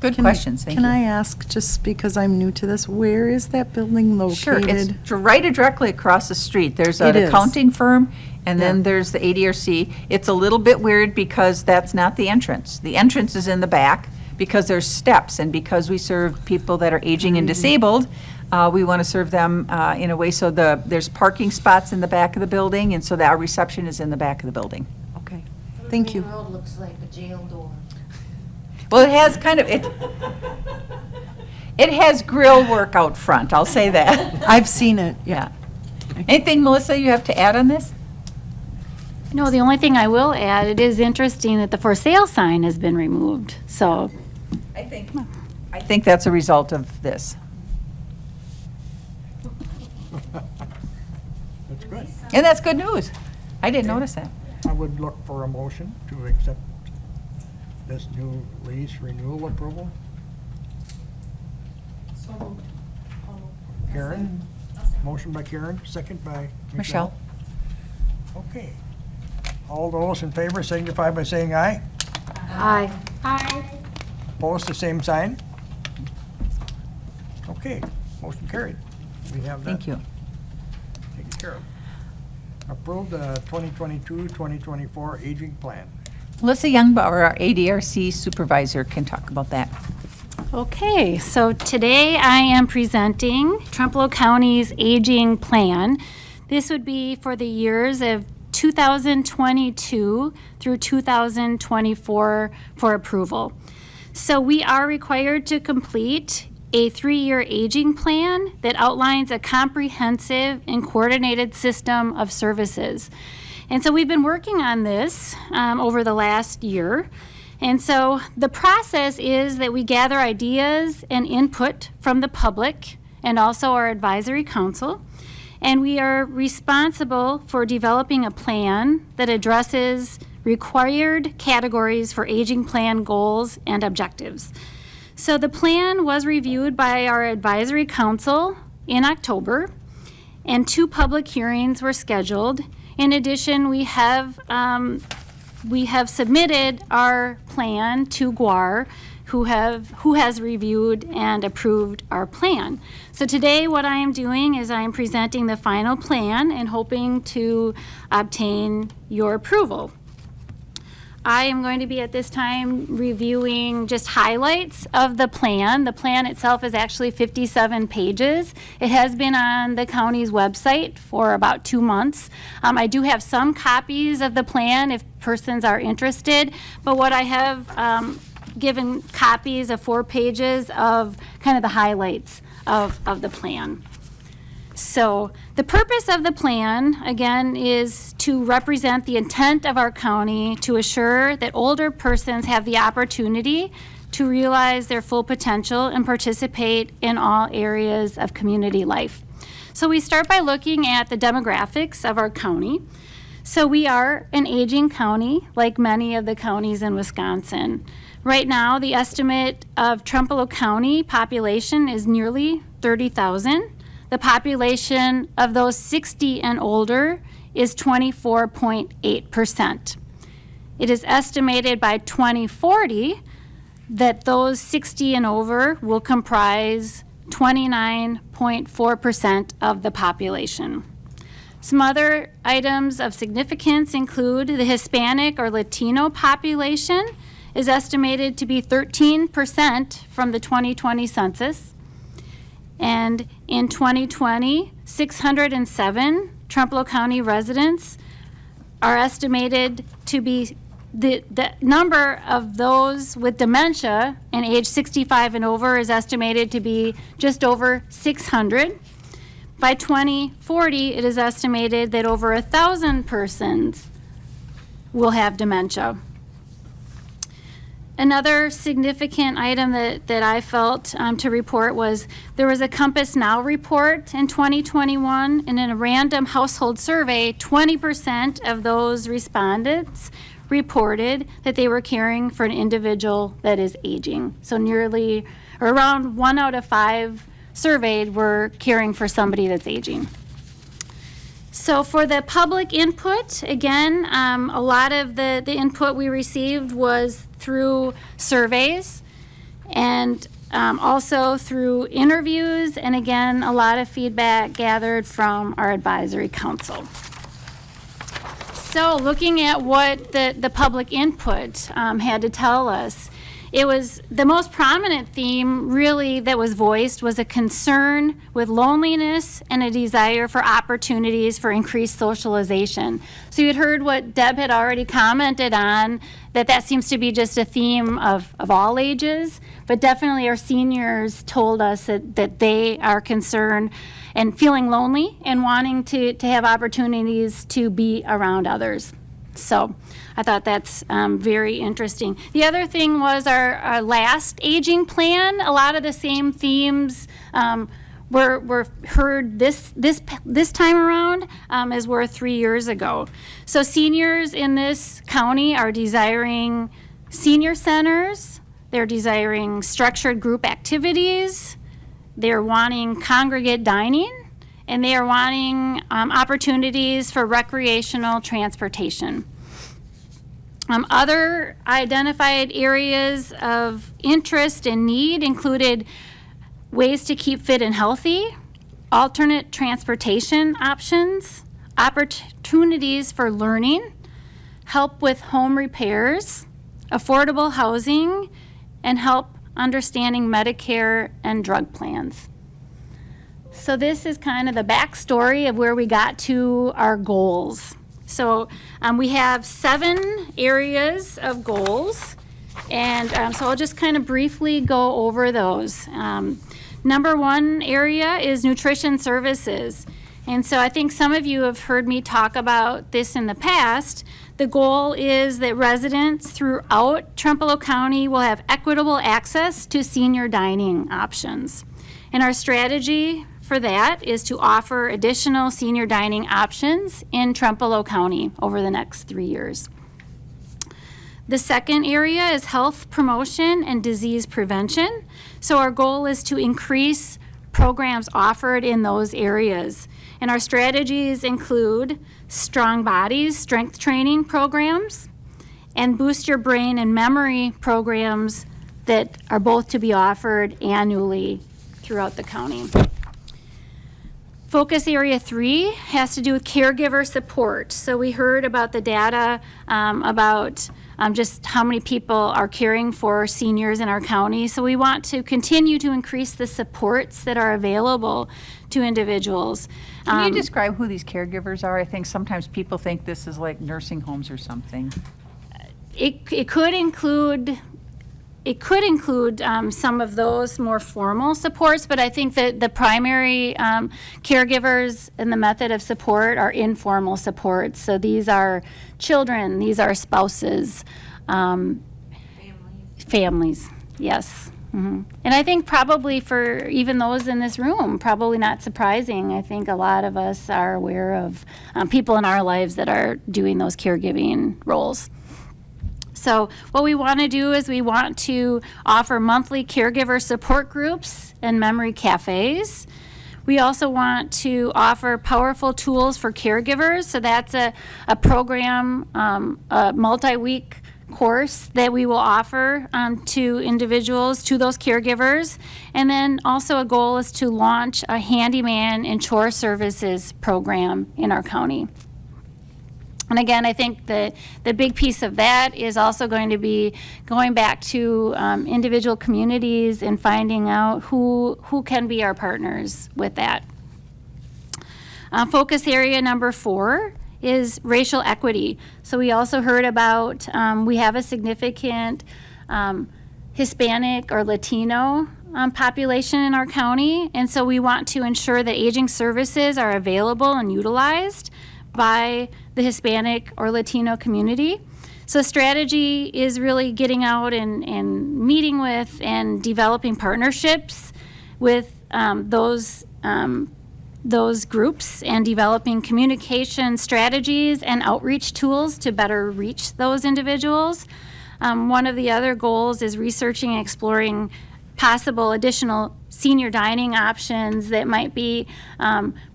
Good questions, thank you. Can I ask, just because I'm new to this, where is that building located? Sure, it's right directly across the street. There's an It is. accounting firm, and then Yeah. there's the ADRC. It's a little bit weird because that's not the entrance. The entrance is in the back because there's steps, and because we serve people that are aging and disabled, we want to serve them in a way so there's parking spots in the back of the building, and so that our reception is in the back of the building. Okay, thank you. Main road looks like a jail door. Well, it has kind of, it has grill work out front, I'll say that. I've seen it, Yeah. Anything, Melissa, you have to add on this? No, the only thing I will add, it is interesting that the for sale sign has been removed, so. I think that's a result of this. That's good. And that's good news. I didn't notice that. I would look for a motion to accept this new lease renewal approval. Karen? Motion by Karen, second by Michelle. Okay. All those in favor signify by saying aye. Aye. Opposed, the same sign. Okay, motion carried. We have that Thank you. taken care of. Approve the 2022-2024 aging plan. Melissa Youngbauer, our ADRC supervisor, can talk about that. Okay, so today I am presenting Trempealeau County's aging plan. This would be for the years of 2022 through 2024 for approval. So we are required to complete a 3-year aging plan that outlines a comprehensive and coordinated system of services. And so we've been working on this over the last year. And so the process is that we gather ideas and input from the public and also our advisory council. And we are responsible for developing a plan that addresses required categories for aging plan goals and objectives. So the plan was reviewed by our advisory council in October, and 2 public hearings were scheduled. In addition, we have submitted our plan to GWAR, who has reviewed and approved our plan. So today what I am doing is I am presenting the final plan and hoping to obtain your approval. I am going to be at this time reviewing just highlights of the plan. The plan itself is actually 57 pages. It has been on the county's website for about 2 months. I do have some copies of the plan if persons are interested, but what I have given copies of 4 pages of kind of the highlights of the plan. So the purpose of the plan, again, is to represent the intent of our county to assure that older persons have the opportunity to realize their full potential and participate in all areas of community life. So we start by looking at the demographics of our county. So we are an aging county, like many of the counties in Wisconsin. Right now, the estimate of Trempealeau County population is nearly 30,000. The population of those 60 and older is 24.8%. It is estimated by 2040 that those 60 and over will comprise 29.4% of the population. Some other items of significance include the Hispanic or Latino population is estimated to be 13% from the 2020 census. And in 2020, 607 Trempealeau County residents are estimated to be the number of those with dementia and age 65 and over is estimated to be just over 600. By 2040, it is estimated that over 1,000 persons will have dementia. Another significant item that I felt to report was there was a Compass Now report in 2021, and in a random household survey, 20% of those respondents reported that they were caring for an individual that is aging. So nearly, or around 1 out of 5 surveyed were caring for somebody that's aging. So for the public input, again, a lot of the input we received was through surveys and also through interviews, and again, a lot of feedback gathered from our advisory council. So looking at what the public input had to tell us, it was the most prominent theme really that was voiced was a concern with loneliness and a desire for opportunities for increased socialization. So you had heard what Deb had already commented on, that seems to be just a theme of all ages, but definitely our seniors told us that they are concerned and feeling lonely and wanting to have opportunities to be around others. So I thought that's very interesting. The other thing was our last aging plan. A lot of the same themes were heard this time around as were 3 years ago. So seniors in this county are desiring senior centers. They're desiring structured group activities. They're wanting congregate dining. And they are wanting opportunities for recreational transportation. Other identified areas of interest and need included ways to keep fit and healthy, alternate transportation options, opportunities for learning, help with home repairs, affordable housing, and help understanding Medicare and drug plans. So this is kind of the backstory of where we got to our goals. So we have 7 areas of goals, and so I'll just kind of briefly go over those. Number 1 area is nutrition services. And so I think some of you have heard me talk about this in the past. The goal is that residents throughout Trempealeau County will have equitable access to senior dining options. And our strategy for that is to offer additional senior dining options in Trempealeau County over the next 3 years. The second area is health promotion and disease prevention. So our goal is to increase programs offered in those areas. And our strategies include Strong Bodies, strength training programs, and Boost Your Brain and Memory programs that are both to be offered annually throughout the county. Focus area 3 has to do with caregiver support. So we heard about the data about just how many people are caring for seniors in our county. So we want to continue to increase the supports that are available to individuals. Can you describe who these caregivers are? I think sometimes people think this is like nursing homes or something. It could include some of those more formal supports, but I think that the primary caregivers and the method of support are informal supports. So these are children, these are spouses, families, yes. Mm-hmm. And I think probably for even those in this room, probably not surprising. I think a lot of us are aware of people in our lives that are doing those caregiving roles. So what we want to do is we want to offer monthly caregiver support groups and memory cafes. We also want to offer powerful tools for caregivers. So that's a program, a multi-week course that we will offer to individuals, to those caregivers. And then also a goal is to launch a handyman and chore services program in our county. And again, I think the big piece of that is also going to be going back to individual communities and finding out who can be our partners with that. Focus area number 4 is racial equity. So we also heard about, we have a significant Hispanic or Latino population in our county, and so we want to ensure that aging services are available and utilized by the Hispanic or Latino community. So strategy is really getting out and meeting with and developing partnerships with those groups and developing communication strategies and outreach tools to better reach those individuals. One of the other goals is researching and exploring possible additional senior dining options that might be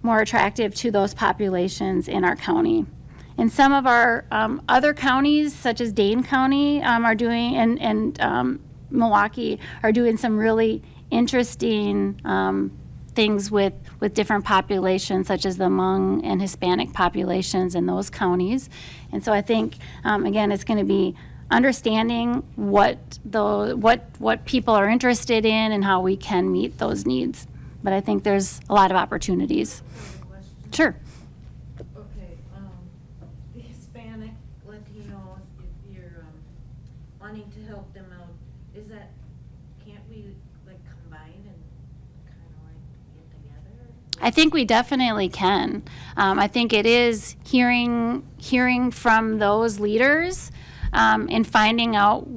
more attractive to those populations in our county. And some of our other counties, such as Dane County, are doing, and Milwaukee, are doing some really interesting things with different populations, such as the Hmong and Hispanic populations in those counties. And so I think, again, it's going to be understanding what people are interested in and how we can meet those needs. But I think there's a lot of opportunities. Sure. Okay, the Hispanic, Latinos, if you're wanting to help them out, can't we like combine and kind of like get together? I think we definitely can. I think it is hearing from those leaders and finding out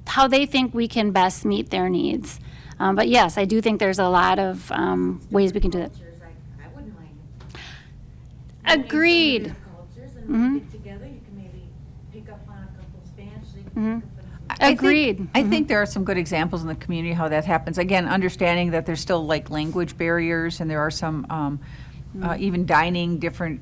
how they think we can best meet their needs. But yes, I do think there's a lot of ways we can do that. I wouldn't mind. Agreed. Cultures and get together, you can maybe pick up on a couple Spanish. They can pick up on Agreed. I think there are some good examples in the community how that happens. Again, understanding that there's still like language barriers and there are some even dining, different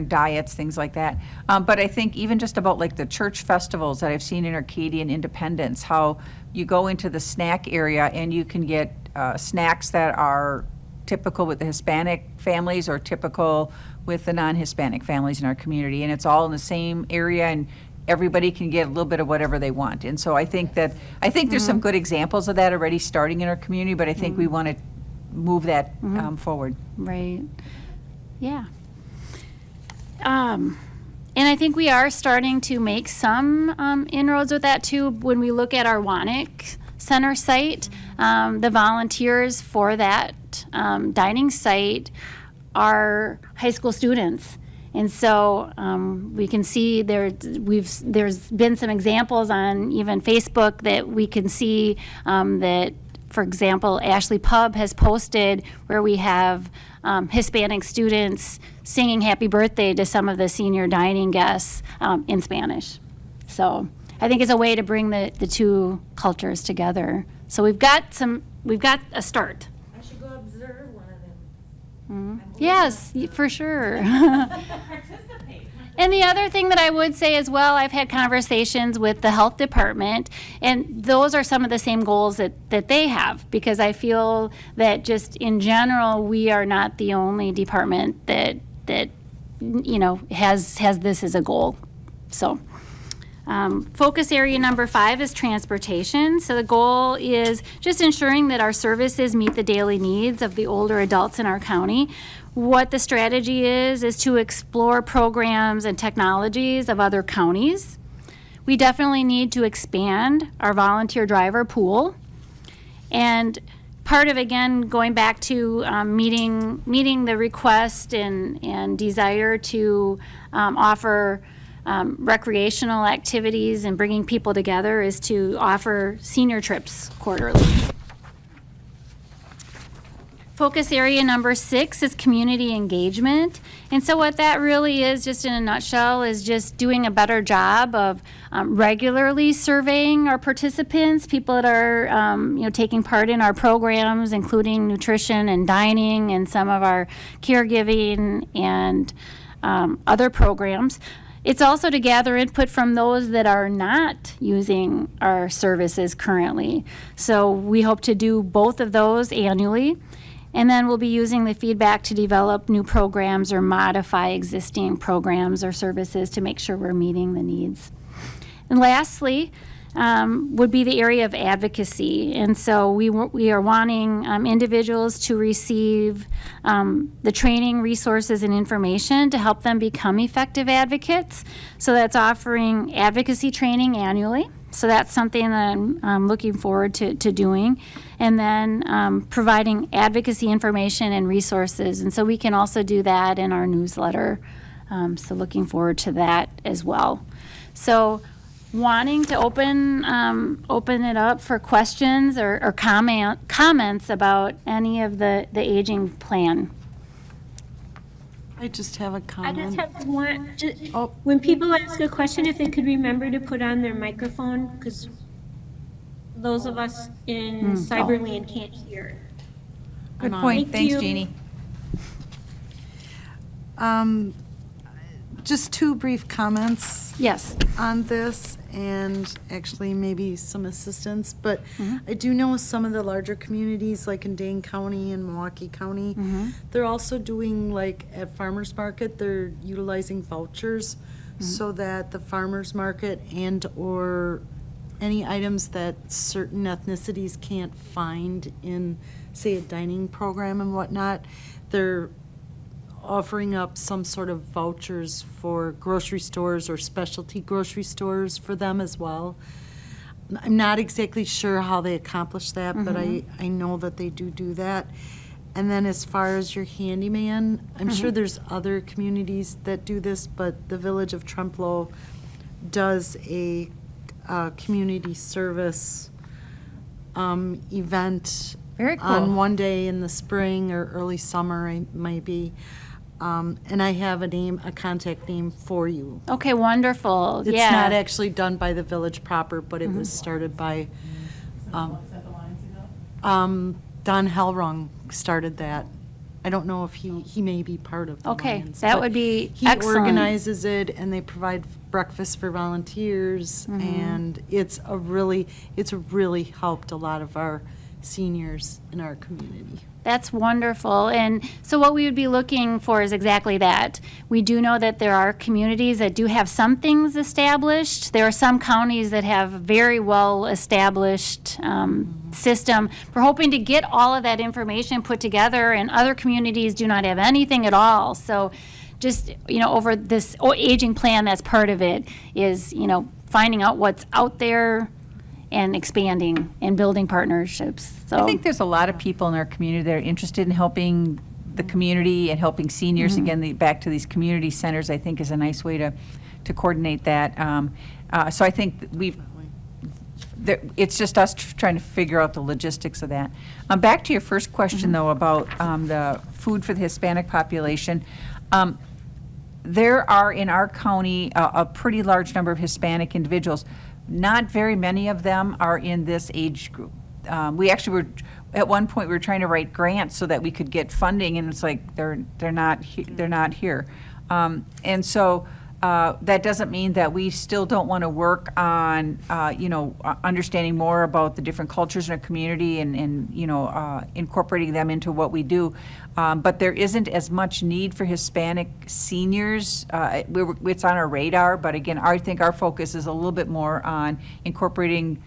diets, things like that. But I think even just about like the church festivals that I've seen in Arcadia and Independence, how you go into the snack area and you can get snacks that are typical with the Hispanic families or typical with the non-Hispanic families in our community. And it's all in the same area and everybody can get a little bit of whatever they want. And so I think there's some good examples of that already starting in our community, but I think we want to move that forward. Right. Yeah. And I think we are starting to make some inroads with that too. When we look at our Wanik Center site, the volunteers for that dining site are high school students. And so we can see there's been some examples on even Facebook that we can see that, for example, Ashley Pub has posted where we have Hispanic students singing happy birthday to some of the senior dining guests in Spanish. So I think it's a way to bring the two cultures together. So we've got a start. I should go observe one of them. Yes, for sure. Participate. And the other thing that I would say as well, I've had conversations with the health department, and those are some of the same goals that they have, because I feel that just in general, we are not the only department that has this as a goal. So focus area number 5 is transportation. So the goal is just ensuring that our services meet the daily needs of the older adults in our county. What the strategy is to explore programs and technologies of other counties. We definitely need to expand our volunteer driver pool. And part of, again, going back to meeting the request and desire to offer recreational activities and bringing people together is to offer senior trips quarterly. Focus area number 6 is community engagement. And so what that really is, just in a nutshell, is just doing a better job of regularly surveying our participants, people that are taking part in our programs, including nutrition and dining and some of our caregiving and other programs. It's also to gather input from those that are not using our services currently. So we hope to do both of those annually. And then we'll be using the feedback to develop new programs or modify existing programs or services to make sure we're meeting the needs. And lastly, would be the area of advocacy. And so we are wanting individuals to receive the training, resources, and information to help them become effective advocates. So that's offering advocacy training annually. So that's something that I'm looking forward to doing. And then providing advocacy information and resources. And so we can also do that in our newsletter. So looking forward to that as well. So wanting to open it up for questions or comments about any of the aging plan. I just have a I comment. just have one, when people ask a question, if they could remember to put on their microphone, because those of us in Cyberland can't hear. Good I'm on. point. Thank Thanks, you. Jeannie. Just two brief comments. Yes. On this, and actually maybe some assistance, but I do know some of the larger communities, like in Dane County and Milwaukee County, they're also doing, like, at farmers market, they're utilizing vouchers so that the farmers market and/or any items that certain ethnicities can't find in, say, a dining program and whatnot, they're offering up some sort of vouchers for grocery stores or specialty grocery stores for them as well. I'm not exactly sure how they accomplish that, but I know that they do that. And then as far as your handyman, I'm sure there's other communities that do this, but the Village of Trempealeau does a community service event Very cool. on one day in the spring or early summer, it might be. And I have a contact name for you. Okay, wonderful. It's Yeah. not actually done by the village proper, but it was started by, Don Hellrung started that. I don't know if he may be part of the Okay, Lions, that but would be he excellent. organizes it, and they provide breakfast for volunteers, and it's really helped a lot of our seniors in our community. That's wonderful. And so what we would be looking for is exactly that. We do know that there are communities that do have some things established. There are some counties that have very well established system. We're hoping to get all of that information put together, and other communities do not have anything at all. So just, over this aging plan, that's part of it, is, finding out what's out there and expanding and building partnerships. So I think there's a lot of people in our community that are interested in helping the community and helping seniors. Again, back to these community centers, I think is a nice way to coordinate that. So I think it's just us trying to figure out the logistics of that. Back to your first question, though, about the food for the Hispanic population. There are in our county a pretty large number of Hispanic individuals. Not very many of them are in this age group. We actually were, at one point, we were trying to write grants so that we could get funding, and it's like they're not here. And so that doesn't mean that we still don't want to work on understanding more about the different cultures in our community and incorporating them into what we do. But there isn't as much need for Hispanic seniors. It's on our radar, but again, I think our focus is a little bit more on incorporating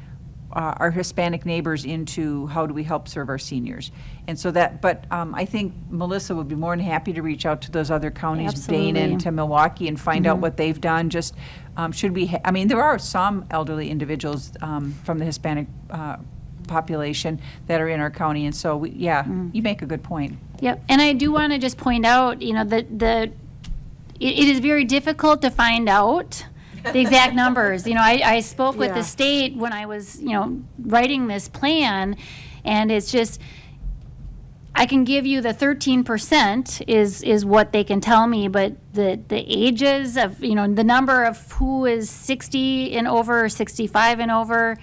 our Hispanic neighbors into how do we help serve our seniors. And so I think Melissa would be more than happy to reach out to those other counties, Dane and to Milwaukee, and find out what they've done. Just there are some elderly individuals from the Hispanic population that are in our county, and so you make a good point. Yep, and I do want to just point out, that it is very difficult to find out the exact numbers. I spoke with the state when I was, writing this plan, and it's just, I can give you the 13% is what they can tell me, but the ages of, the number of who is 60 and over, or 65 and over,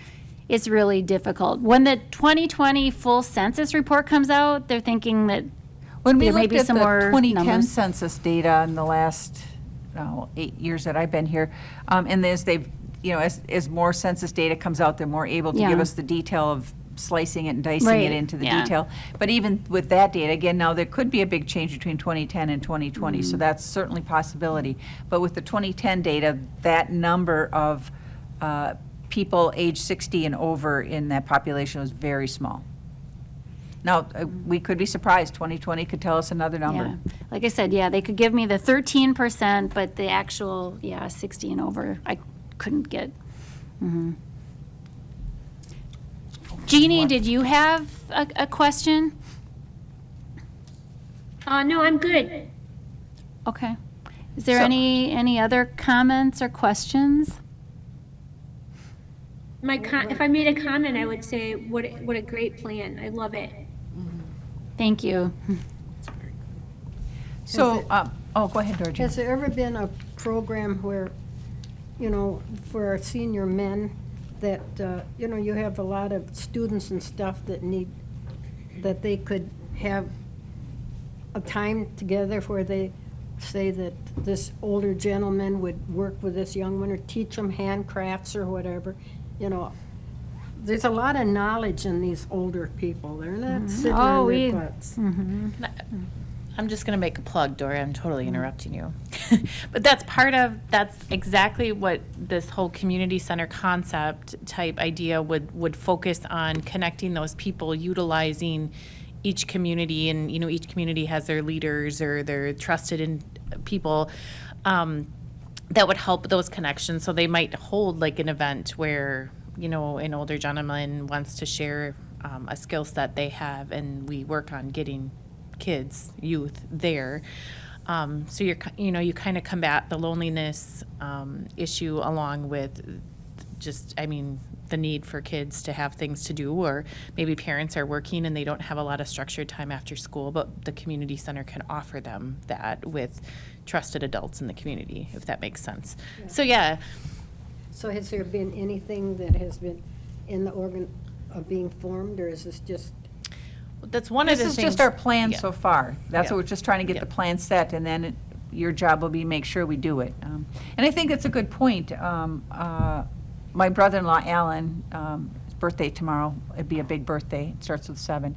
it's really difficult. When the 2020 full census report comes out, they're thinking that when we there may looked be at some the more 2010 numbers. census data in the last 8 years that I've been here, and as more census data comes out, they're more able to give us the detail of slicing it and dicing it into the detail. But even with that data, again, now there could be a big change between 2010 and 2020, so that's certainly a possibility. But with the 2010 data, that number of people age 60 and over in that population was very small. Now, we could be surprised. 2020 could tell us another number. Yeah. Like I said, yeah, they could give me the 13%, but the actual, 60 and over, I couldn't get. Mhm. Jeannie, did you have a question? No, I'm good. Okay. Is there So- any other comments or questions? If I made a comment, I would say, what a great plan. I love it. Thank you. So, go ahead, Georgie. Has there ever been a program where, for our senior men, that, you have a lot of students and stuff that they could have a time together where they say that this older gentleman would work with this young one or teach them handcrafts or whatever, There's a lot of knowledge in these older people. They're not sitting on their butts. I'm just going to make a plug, Dory. I'm totally interrupting you. But that's exactly what this whole community center concept type idea would focus on, connecting those people, utilizing each community, and each community has their leaders or their trusted people that would help those connections. So they might hold like an event where an older gentleman wants to share a skill set they have, and we work on getting youth there. So you kind of combat the loneliness issue, along with the need for kids to have things to do, or maybe parents are working and they don't have a lot of structured time after school, but the community center can offer them that with trusted adults in the community, if that makes sense. Yeah. So yeah. So has there been anything that has been in the organ of being formed, or is this just? That's one of the things. This is just our plan Yeah. so far. That's Yeah. what we're just trying to get Yeah. the plan set, and then your job will be make sure we do it. And I think it's a good point. My brother-in-law, Alan, his birthday tomorrow, it'd be a big birthday, it starts with 7.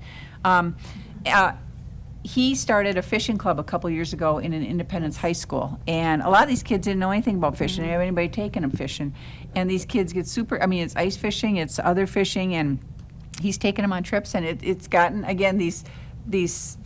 He started a fishing club a couple years ago in an Independence high school, and a lot of these kids didn't know anything about fishing. They didn't have anybody taking them fishing, and these kids get it's ice fishing, it's other fishing, and he's taken them on trips, and it's gotten, again, these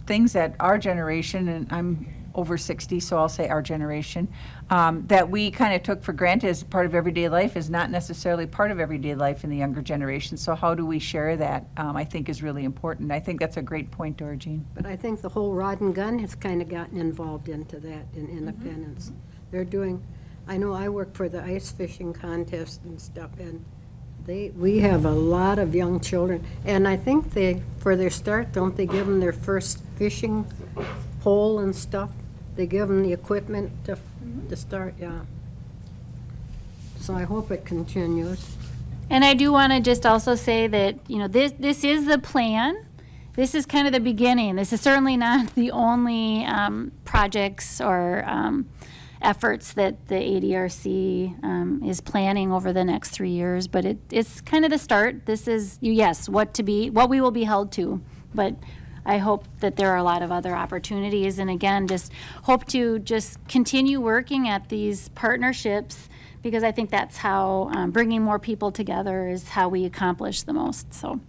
things that our generation, and I'm over 60, so I'll say our generation, that we kind of took for granted as part of everyday life is not necessarily part of everyday life in the younger generation. So how do we share that, I think is really important. I think that's a great point, Dora Jean. But I think the whole rod and gun has kind of gotten involved into that in Independence. They're doing, I know I work for the ice fishing contest and stuff, and we have a lot of young children. And I think for their start, don't they give them their first fishing pole and stuff? They give them the equipment to start, yeah. So I hope it continues. And I do want to just also say that, this is the plan. This is kind of the beginning. This is certainly not the only projects or efforts that the ADRC is planning over the next 3 years, but it's kind of the start. This is, what we will be held to, but I hope that there are a lot of other opportunities, and again, just hope to just continue working at these partnerships, because I think that's how bringing more people together is how we accomplish the most, so.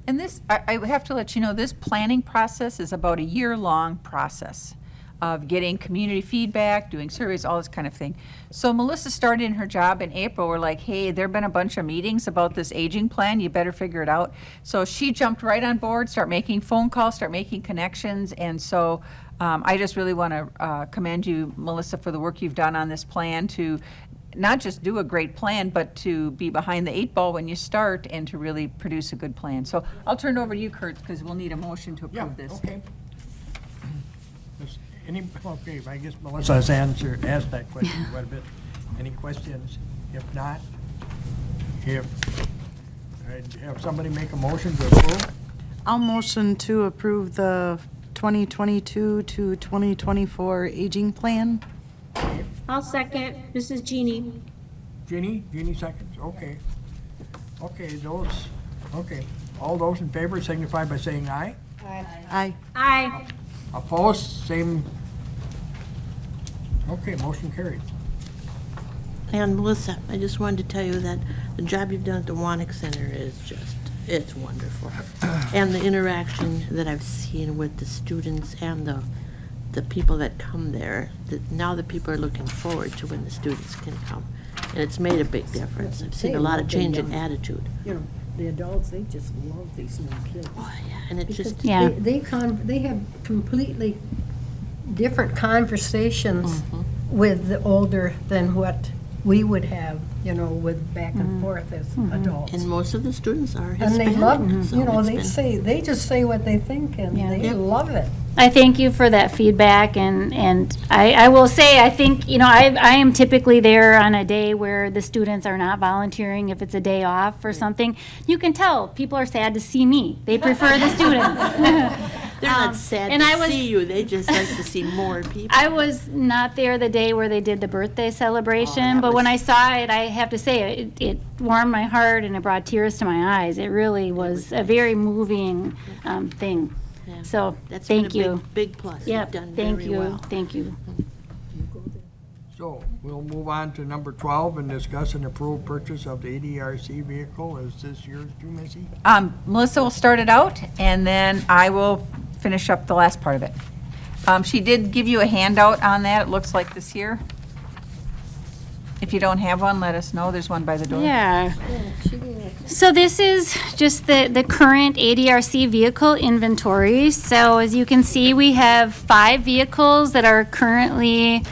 And this, I have to let you know, this planning process is about a year-long process of getting community feedback, doing surveys, all this kind of thing. So Melissa started in her job in April. We're like, hey, there've been a bunch of meetings about this aging plan. You better figure it out. So she jumped right on board, start making phone calls, start making connections. And so I just really want to commend you, Melissa, for the work you've done on this plan to not just do a great plan, but to be behind the 8 ball when you start and to really produce a good plan. So I'll turn it over to you, Kurt, because we'll need a motion to approve this. Okay. Okay, I guess Melissa has asked that question quite a bit. Any questions? If not, have somebody make a motion to approve? I'll motion to approve the 2022 to 2024 aging plan. I'll second. This is Jeannie. Jeannie seconds, okay. All those in favor signify by saying aye. Aye. Aye. Opposed, same. Okay, motion carried. And Melissa, I just wanted to tell you that The job you've done at the Wannick Center is just, it's wonderful. And the interaction that I've seen with the students and the people that come there, that now the people are looking forward to when the students can come. And it's made a big difference. I've seen a lot of change in attitude. You know, the adults, they just love these new kids. Oh, yeah, and it Because just, Yeah. they have completely different conversations Mm-hmm. with the older than what we would have, you know, with back and forth as adults. and most of the students are And Hispanic. they love, so you know, it's they just say what they think and Yeah. they Yep. love it. I thank you for that feedback, and I will say, I think, you know, I am typically there on a day where the students are not volunteering, if it's a day off or something. You can tell, people are sad to see me. They prefer the students. They're not sad and I to was- see you, they just like to see more people. I was not there the day where they did the birthday celebration, that but when was- I saw it, I have to say, it warmed my heart and it brought tears to my eyes. It really was a very moving thing. Yeah. So, That's been a thank you. big plus. Yep, You've done thank very you, well. thank you. So we'll move on to number 12 and discuss and approve purchase of the ADRC vehicle. Is this yours too, Missy? Melissa will start it out, and then I will finish up the last part of it. She did give you a handout on that, it looks like this year. If you don't have one, let us know, there's one by the door. Yeah. So this is just the current ADRC vehicle inventory. So as you can see, we have 5 vehicles that are currently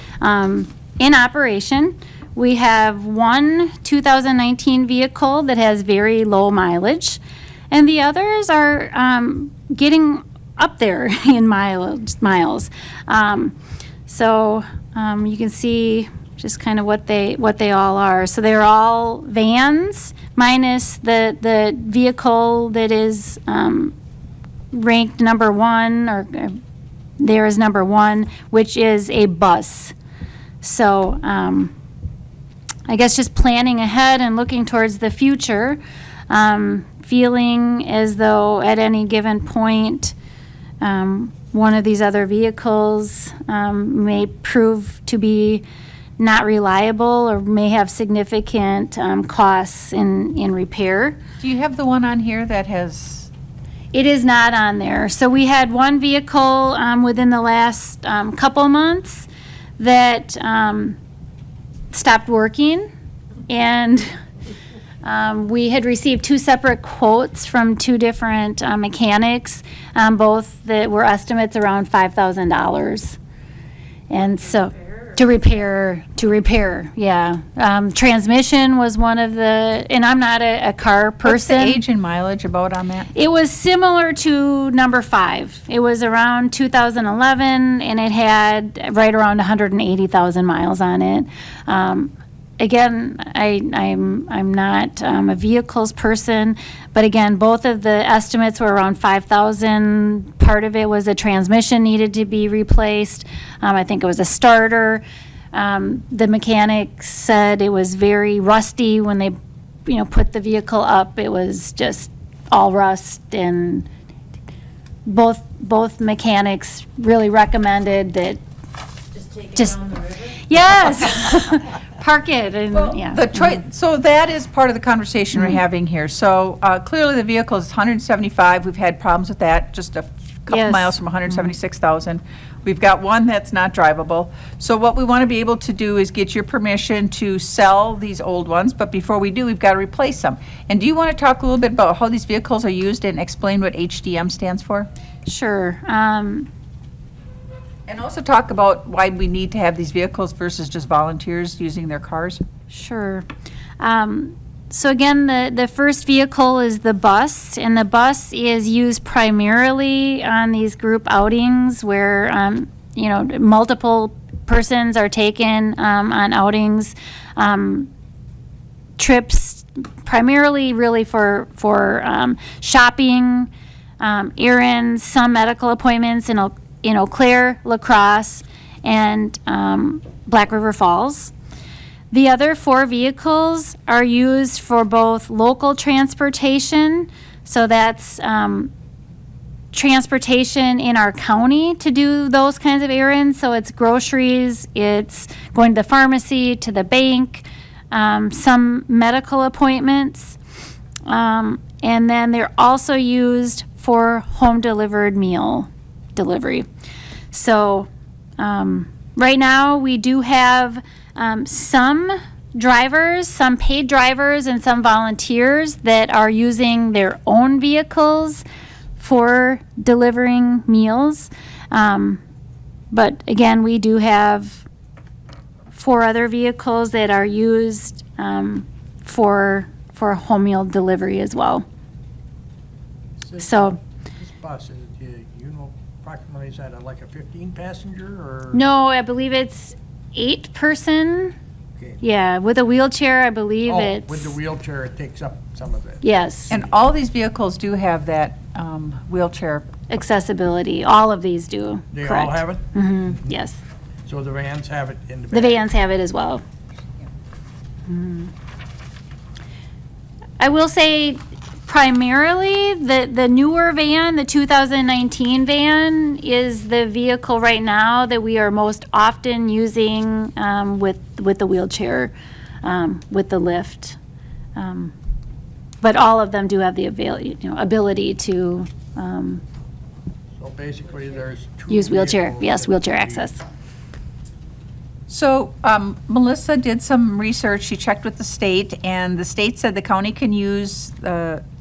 in operation. We have one 2019 vehicle that has very low mileage, and the others are getting up there in miles. So you can see just kind of what they all are. So they're all vans minus the vehicle that is ranked number 1, or there is number 1, which is a bus. So I guess just planning ahead and looking towards the future, feeling as though at any given point one of these other vehicles may prove to be not reliable or may have significant costs in repair. Do you have the one on here that has, It is not on there. So we had one vehicle within the last couple months that stopped working, and we had received 2 separate quotes from 2 different mechanics, both that were estimates around $5,000. And so, to repair, yeah. Transmission was one of the, and I'm not a car what's the person. age and mileage about on that? It was similar to number 5. It was around 2011, and it had right around 180,000 miles on it. Again, I'm not a vehicles person, but again, both of the estimates were around 5,000. Part of it was a transmission needed to be replaced. I think it was a starter. The mechanic said it was very rusty when they, put the vehicle up. It was just all rust, and both mechanics really recommended that. Just take it Just- down the river? Yes. Park it and, yeah. So that is part of the conversation we're having here. So clearly the vehicle is 175, we've had problems with that, just a couple Yes. miles from 176,000. We've got one that's not drivable. So what we want to be able to do is get your permission to sell these old ones, but before we do, we've got to replace them. And do you want to talk a little bit about how these vehicles are used and explain what HDM stands for? Sure. And also talk about why we need to have these vehicles versus just volunteers using their cars? Sure. So again, the first vehicle is the bus, and the bus is used primarily on these group outings where, multiple persons are taken on outings, trips, primarily really for shopping, errands, some medical appointments in Eau Claire, La Crosse, and Black River Falls. The other 4 vehicles are used for both local transportation, so that's transportation in our county to do those kinds of errands. So it's groceries, it's going to the pharmacy, to the bank, some medical appointments, and then they're also used for home delivered meal delivery. So right now we do have some drivers, some paid drivers and some volunteers that are using their own vehicles for delivering meals. But again, we do have 4 other vehicles that are used for home meal delivery as well. So, This bus, you know, approximately, is that like a 15 passenger or? no, I believe it's 8-person. Okay. Yeah, with a wheelchair, I believe Oh, it's. with the wheelchair, it takes up some of it. Yes. And all these vehicles do have that wheelchair. Accessibility, all of these do. They all correct. have it? Yes. So the vans have it in the back? The vans have it as well. I will say primarily the newer van, the 2019 van, is the vehicle right now that we are most often using with the wheelchair, with the lift. But all of them do have the ability to So basically, there's 2 use wheelchair, vehicles yes, that wheelchair we- access. So Melissa did some research. She checked with the state, and the state said the county can use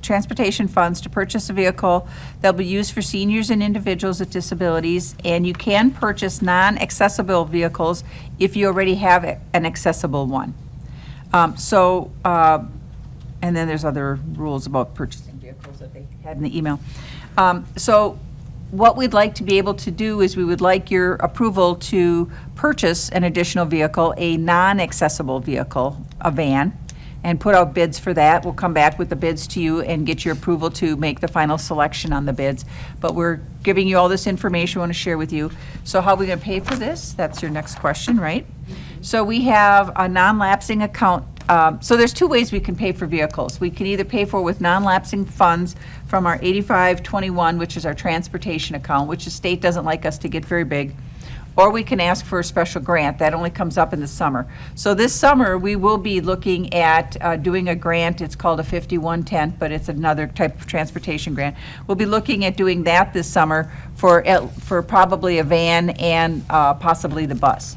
transportation funds to purchase a vehicle that'll be used for seniors and individuals with disabilities, and you can purchase non-accessible vehicles if you already have an accessible one. And then there's other rules about purchasing vehicles that they had in the email. So what we'd like to be able to do is we would like your approval to purchase an additional vehicle, a non-accessible vehicle, a van, and put out bids for that. We'll come back with the bids to you and get your approval to make the final selection on the bids. But we're giving you all this information we want to share with you. So how are we going to pay for this? That's your next question, right? So we have a non-lapsing account. So there's 2 ways we can pay for vehicles. We can either pay for with non-lapsing funds from our 8521, which is our transportation account, which the state doesn't like us to get very big, or we can ask for a special grant. That only comes up in the summer. So this summer, we will be looking at doing a grant. It's called a 5110, but it's another type of transportation grant. We'll be looking at doing that this summer for probably a van and possibly the bus.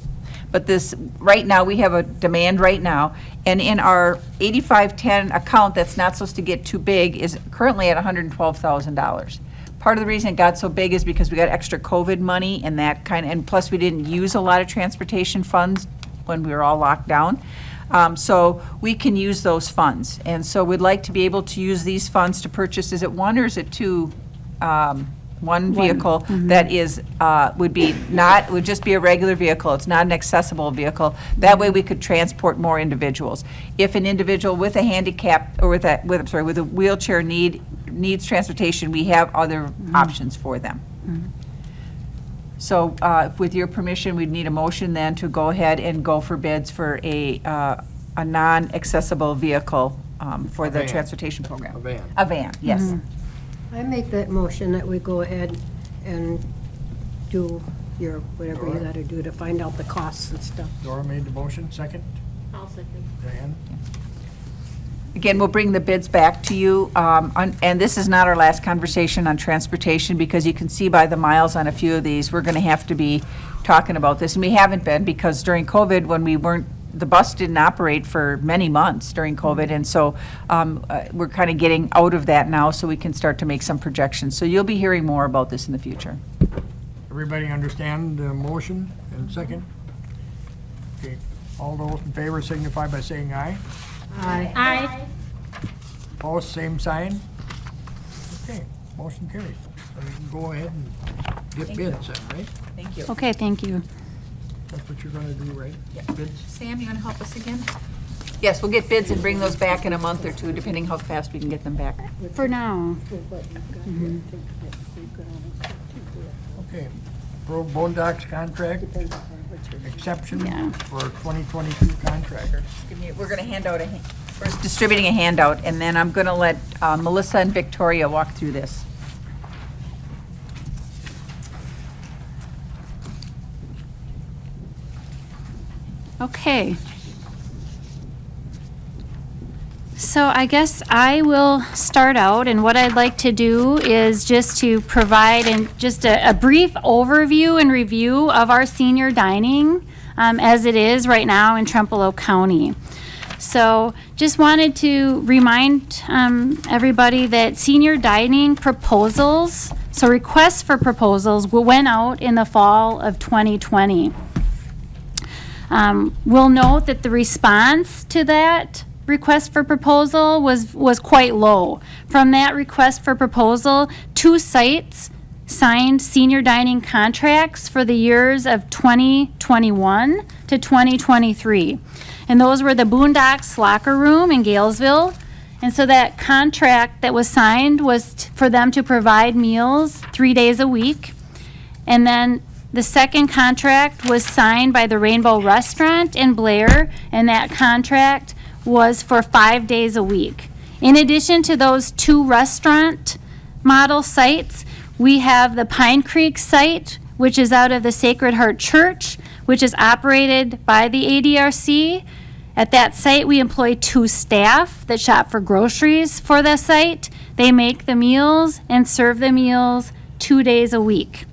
But this, right now, we have a demand right now, and in our 8510 account that's not supposed to get too big is currently at $112,000. Part of the reason it got so big is because we got extra COVID money and that kind of, and plus we didn't use a lot of transportation funds when we were all locked down. So we can use those funds. And so we'd like to be able to use these funds to purchase, is it 1 or is it 2? One vehicle that is, would just be a regular vehicle. It's not an accessible vehicle. That way we could transport more individuals. If an individual with a handicap or with a wheelchair needs transportation, we have other options for them. So with your permission, we'd need a motion then to go ahead and go for bids for a non-accessible vehicle for the van. transportation program. A van. A van, yes. I make that motion that we go ahead and do your, whatever you gotta do to find out the costs and stuff. Dora made the motion, second. I'll second. Diane? Again, we'll bring the bids back to you, and this is not our last conversation on transportation, because you can see by the miles on a few of these, we're going to have to be talking about this, and we haven't been, because during COVID, when we weren't, the bus didn't operate for many months during COVID, and so we're kind of getting out of that now, so we can start to make some projections. So you'll be hearing more about this in the future. Everybody understand the motion and second? Okay, all those in favor signify by saying aye. Aye. Opposed, same sign. Okay, motion carries. So you can go ahead and get bids then, right? Thank you. Okay, thank you. That's what you're gonna do, right? Bids? Sam, you want to help us again? Yes, we'll get bids and bring those back in a month or two, depending how fast we can get them back. For now. Okay, Pro Boondocks contract, exception Yeah. for 2022 contract. We're going to hand out we're distributing a handout, and then I'm going to let Melissa and Victoria walk through this. Okay. So I guess I will start out, and what I'd like to do is just to provide just a brief overview and review of our senior dining as it is right now in Trempealeau County. So just wanted to remind everybody that senior dining proposals, so requests for proposals went out in the fall of 2020. We'll note that the response to that request for proposal was quite low. From that request for proposal, 2 sites signed senior dining contracts for the years of 2021 to 2023. And those were the Boondocks Locker Room in Galesville. And so that contract that was signed was for them to provide meals 3 days a week. And then the second contract was signed by the Rainbow Restaurant in Blair, and that contract was for 5 days a week. In addition to those 2 restaurant model sites, we have the Pine Creek site, which is out of the Sacred Heart Church, which is operated by the Adrc. At that site, we employ 2 staff that shop for groceries for the site. They make the meals and serve the meals 2 days a week.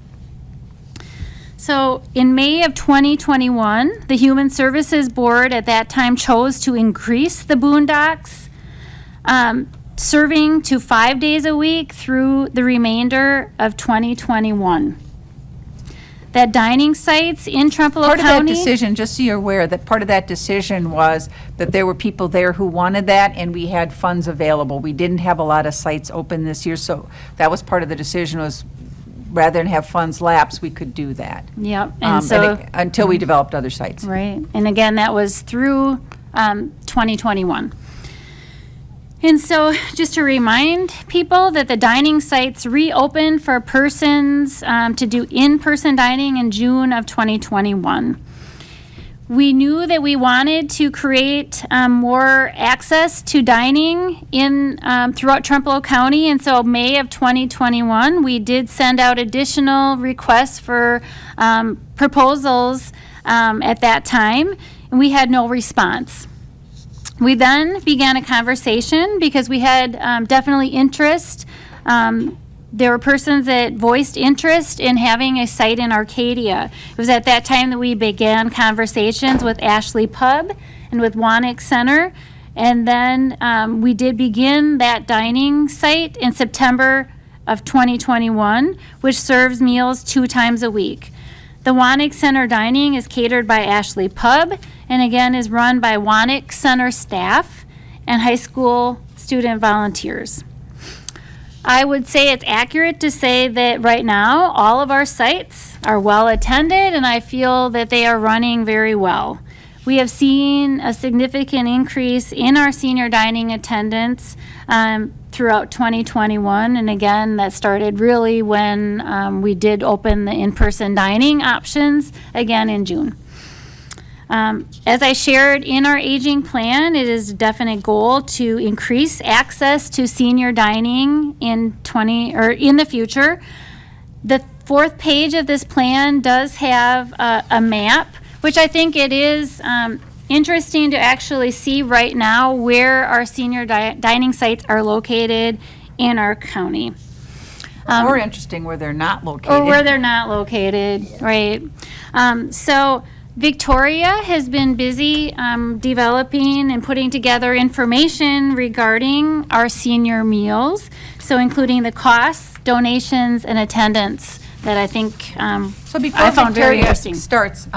So in May of 2021, the Human Services Board at that time chose to increase the Boondocks serving to 5 days a week through the remainder of 2021. That dining sites in Trempealeau Part County. of that decision, just so you're aware, that part of that decision was that there were people there who wanted that, and we had funds available. We didn't have a lot of sites open this year, so that was part of the decision, was rather than have funds lapse, we could do that. Yep, and so. Until we developed other sites. Right, and again, that was through 2021. And so, just to remind people that the dining sites reopened for persons to do in-person dining in June of 2021. We knew that we wanted to create more access to dining in throughout Trempealeau County, and so May of 2021, we did send out additional requests for proposals at that time, and we had no response. We then began a conversation because we had definitely interest. There were persons that voiced interest in having a site in Arcadia. It was at that time that we began conversations with Ashley Pub and with Wanick Center. And then we did begin that dining site in September of 2021, which serves meals 2 times a week. The Wanick Center dining is catered by Ashley Pub, and again is run by Wanick Center staff and high school student volunteers. I would say it's accurate to say that right now all of our sites are well attended, and I feel that they are running very well. We have seen a significant increase in our senior dining attendance throughout 2021, and again, that started really when we did open the in-person dining options again in June. As I shared in our aging plan, it is a definite goal to increase access to senior dining in the future. The 4th page of this plan does have a map, which I think it is interesting to actually see right now where our senior dining sites are located in our county. Or interesting where they're not located. Or where they're not located, right. So Victoria has been busy developing and putting together information regarding our senior meals, so including the costs, donations, and attendance that I think So before I found very Victoria interesting. starts,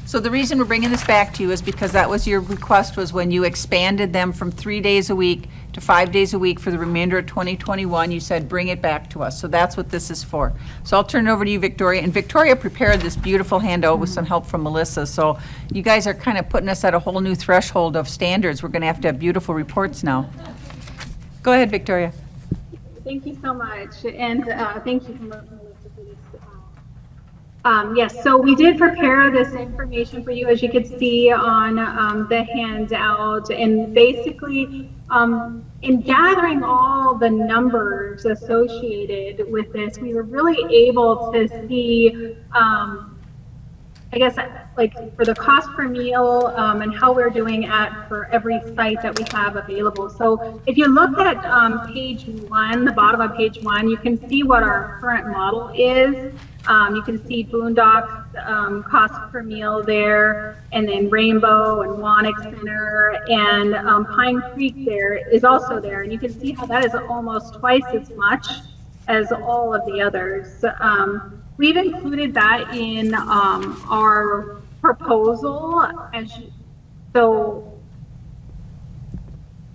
so the reason we're bringing this back to you is because that was your request, was when you expanded them from 3 days a week to 5 days a week for the remainder of 2021, you said bring it back to us. So that's what this is for. So I'll turn it over to you, Victoria. And Victoria prepared this beautiful handout with some help from Melissa. So you guys are kind of putting us at a whole new threshold of standards. We're going to have beautiful reports now. Go ahead, Victoria. Thank you so much, and thank you, Melissa, for this. Yes, so we did prepare this information for you, as you could see on the handout, and basically, in gathering all the numbers associated with this, we were really able to see I guess, like for the cost per meal and how we're doing at for every site that we have available. So if you look at page 1, the bottom of page 1, you can see what our current model is. You can see Boondocks cost per meal there, and then Rainbow and Wannick Center and Pine Creek there is also there. And you can see how that is almost twice as much as all of the others. We've included that in our proposal so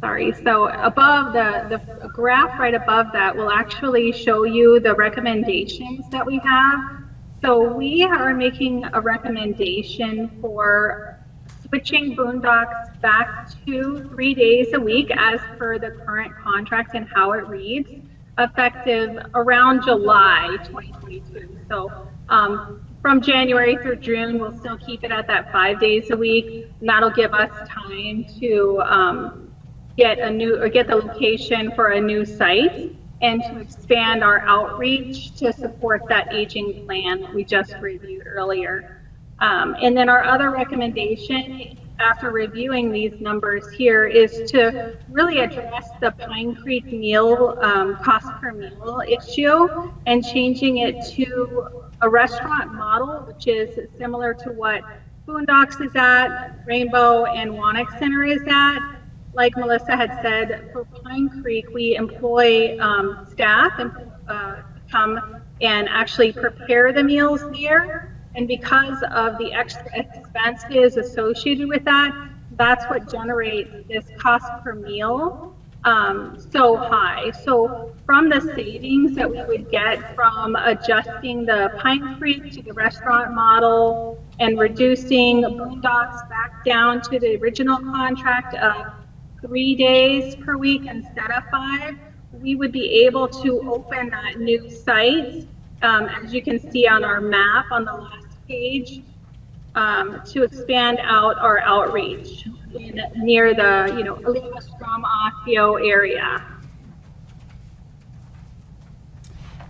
above the graph right above that will actually show you the recommendations that we have. So we are making a recommendation for switching Boondocks back to 3 days a week as per the current contract and how it reads, effective around July 2022. So from January through June, we'll still keep it at that 5 days a week, and that'll give us time to get the location for a new site and to expand our outreach to support that aging plan that we just reviewed earlier. And then our other recommendation after reviewing these numbers here is to really address the Pine Creek meal cost per meal issue and changing it to a restaurant model, which is similar to what Boondocks is at, Rainbow and Wannick Center is at. Like Melissa had said, for Pine Creek, we employ staff and come and actually prepare the meals there. And because of the extra expenses associated with that, that's what generates this cost per meal so high. So from the savings that we would get from adjusting the Pine Creek to the restaurant model and reducing Boondocks back down to the original contract of 3 days per week instead of 5, we would be able to open that new site, as you can see on our map on the last page, to expand out our outreach near the, Alima Strom Osseo area.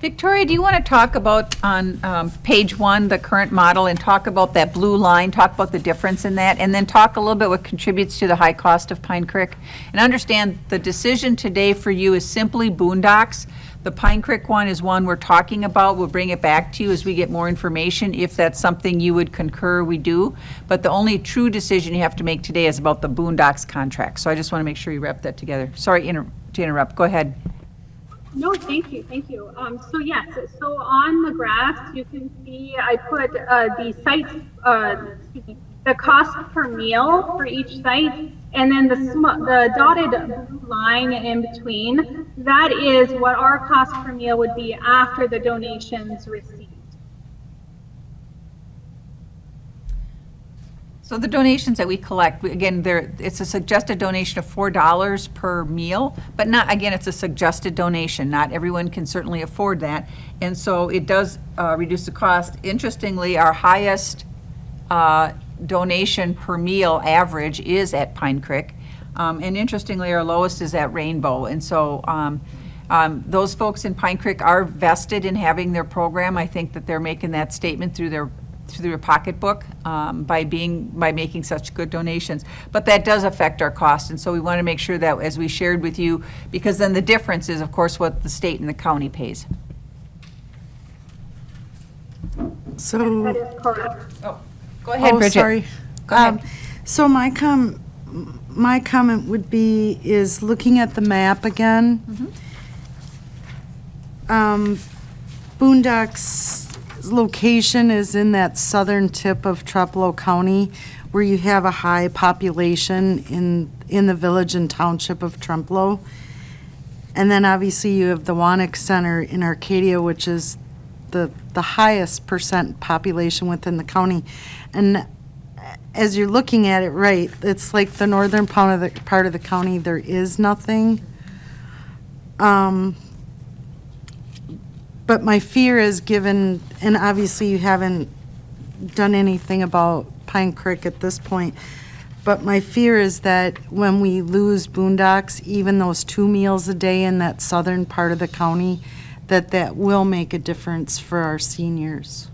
Victoria, do you want to talk about on page 1, the current model, and talk about that blue line, talk about the difference in that, and then talk a little bit what contributes to the high cost of Pine Creek? And understand the decision today for you is simply Boondocks. The Pine Creek one is one we're talking about. We'll bring it back to you as we get more information. If that's something you would concur, we do. But the only true decision you have to make today is about the Boondocks contract. So I just want to make sure you wrap that together. Sorry to interrupt. Go ahead. No, thank you. So yes, so on the graphs, you can see I put the sites, the cost per meal for each site, and then the dotted blue line in between, that is what our cost per meal would be after the donations received. So the donations that we collect, again, it's a suggested donation of $4 per meal, but not, again, it's a suggested donation. Not everyone can certainly afford that. And so it does reduce the cost. Interestingly, our highest donation per meal average is at Pine Creek. And interestingly, our lowest is at Rainbow. And so those folks in Pine Creek are vested in having their program. I think that they're making that statement through their pocketbook by making such good donations. But that does affect our cost, and so we want to make sure that as we shared with you, because then the difference is, of course, what the state and the county pays. So, That is correct. Oh, go ahead, Bridget. Sorry. Go ahead. So my comment would be is looking at the map again. Boondocks location is in that southern tip of Trempealeau County, where you have a high population in the village and township of Trempealeau. And then obviously you have the Wannick Center in Arcadia, which is the highest percent population within the county. And as you're looking at it, right, it's like the northern part of the county, there is nothing. But my fear is given, and obviously you haven't done anything about Pine Creek at this point, but my fear is that when we lose Boondocks, even those 2 meals a day in that southern part of the county, that will make a difference for our seniors.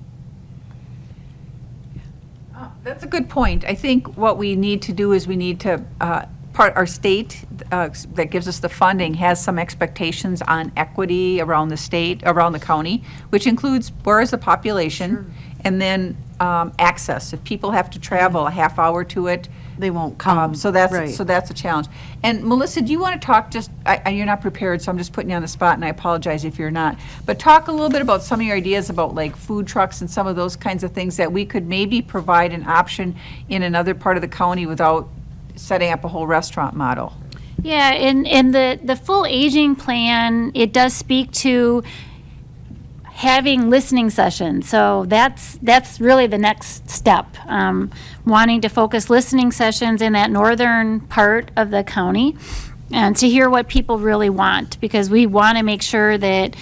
That's a good point. I think what we need to do is we need to, our state that gives us the funding has some expectations on equity around the state, around the county, which includes where is the population, and then access. If people have to travel a half hour to it, They won't come. so that's Right. a challenge. And Melissa, do you want to talk just? You're not prepared, so I'm just putting you on the spot, and I apologize if you're not. But talk a little bit about some of your ideas about like food trucks and some of those kinds of things that we could maybe provide an option in another part of the county without setting up a whole restaurant model. Yeah, and the full aging plan, it does speak to having listening sessions. So that's really the next step. Wanting to focus listening sessions in that northern part of the county and to hear what people really want, because we want to make sure that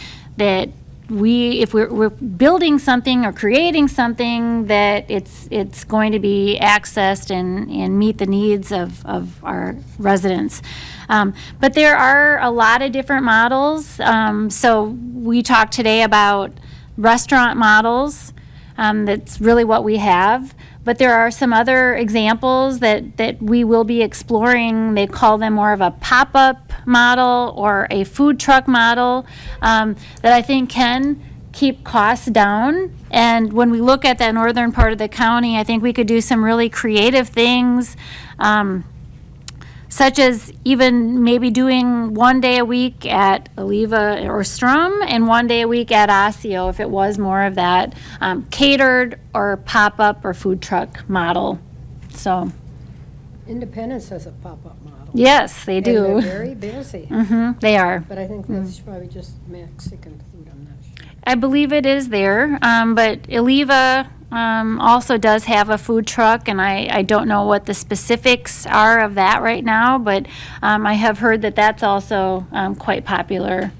if we're building something or creating something, that it's going to be accessed and meet the needs of our residents. But there are a lot of different models. So we talked today about restaurant models. That's really what we have. But there are some other examples that we will be exploring. They call them more of a pop-up model or a food truck model that I think can keep costs down. And when we look at that northern part of the county, I think we could do some really creative things, such as even maybe doing 1 day a week at Oliva or Strum and 1 day a week at Osseo, if it was more of that catered or pop-up or food truck model. So, Independence has a pop-up model. yes, they do. And they're very busy. They are. But I think that's probably just Mexican food, I'm not sure. I believe it is there, but Oliva also does have a food truck, and I don't know what the specifics are of that right now, but I have heard that that's also quite popular.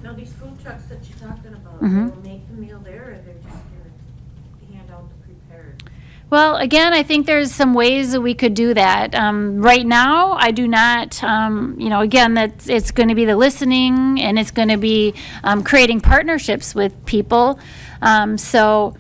Now, these food trucks that you're talking about, Mhm. they'll make the meal there, or they're just gonna hand out the prepared? Well, again, I think there's some ways that we could do that. Right now, I do not, again, it's going to be the listening, and it's going to be creating partnerships with people. So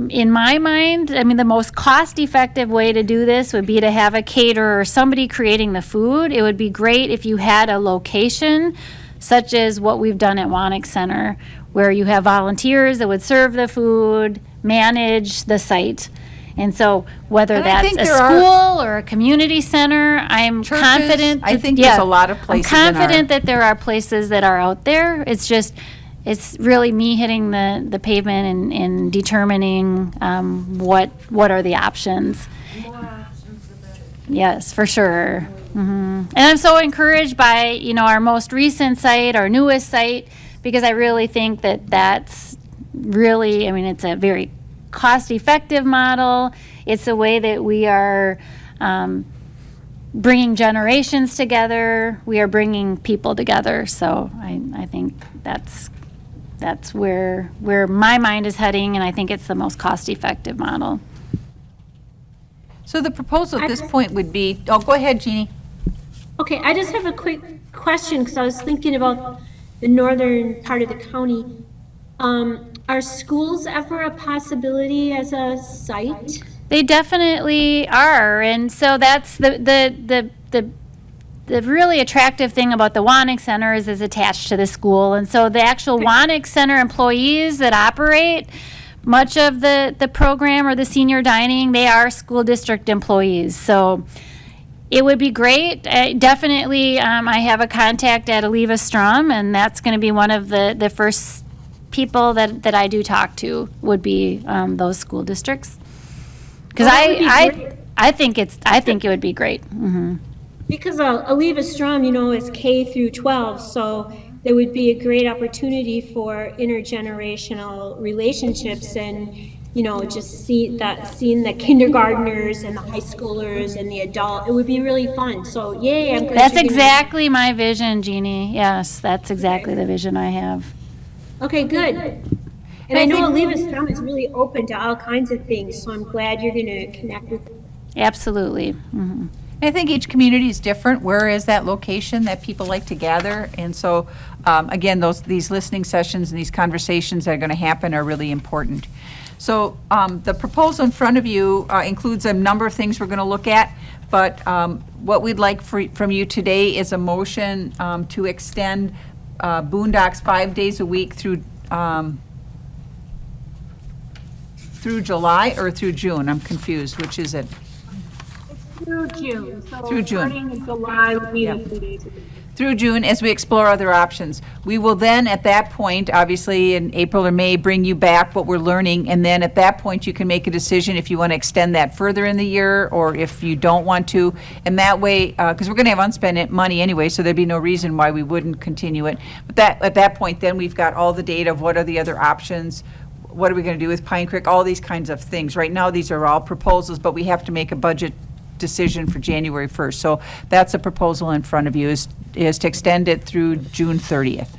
in my mind, I mean, the most cost-effective way to do this would be to have a caterer or somebody creating the food. It would be great if you had a location, such as what we've done at Wanick Center, where you have volunteers that would serve the food, manage the site. And so whether And I that's think a there are school or a community center, I'm churches. confident. I that- think there's yeah, a lot of places in I'm our- confident that there are places that are out there. It's really me hitting the pavement and determining what are the options. More options, the better. Yes, for sure. And I'm so encouraged by, our most recent site, our newest site, because I really think that that's really, I mean, it's a very cost-effective model. It's a way that we are bringing generations together. We are bringing people together. So I think that's where my mind is heading, and I think it's the most cost-effective model. So the proposal at this point would be, go ahead, Jeannie. Okay, I just have a quick question, because I was thinking about the northern part of the county. Are schools ever a possibility as a site? They definitely are, and so that's the really attractive thing about the Wanick Center is attached to the school, and so the actual Wanick Center employees that operate much of the program or the senior dining, they are school district employees. So it would be great. Definitely, I have a contact at Oliva Strum, and that's going to be one of the first people that I do talk to would be those school districts. Because I think it would be great. Because Oliva Strum, is K through 12, so there would be a great opportunity for intergenerational relationships and, just seeing the kindergartners and the high schoolers and the adult. It would be really fun. So, yay, I'm glad That's you're doing exactly my vision, Jeannie. Yes, that's exactly the vision I have. Okay, good. And I know Oliva Strum is really open to all kinds of things, so I'm glad you're going to connect with them. Absolutely. I think each community is different. Where is that location that people like to gather? And so, again, these listening sessions and these conversations that are going to happen are really important. So the proposal in front of you includes a number of things we're going to look at, but what we'd like from you today is a motion to extend Boondocks 5 days a week through July or through June? I'm confused. Which is it? Through June. So Through June. starting in July, we need Yep. 3 days a week. Through June, as we explore other options. We will then, at that point, obviously in April or May, bring you back what we're learning, and then at that point, you can make a decision if you want to extend that further in the year, or if you don't want to. And that way, because we're going to have unspent money anyway, so there'd be no reason why we wouldn't continue it. But at that point, then we've got all the data of what are the other options, what are we going to do with Pine Creek, all these kinds of things. Right now, these are all proposals, but we have to make a budget decision for January 1st. So that's a proposal in front of you, is to extend it through June 30th.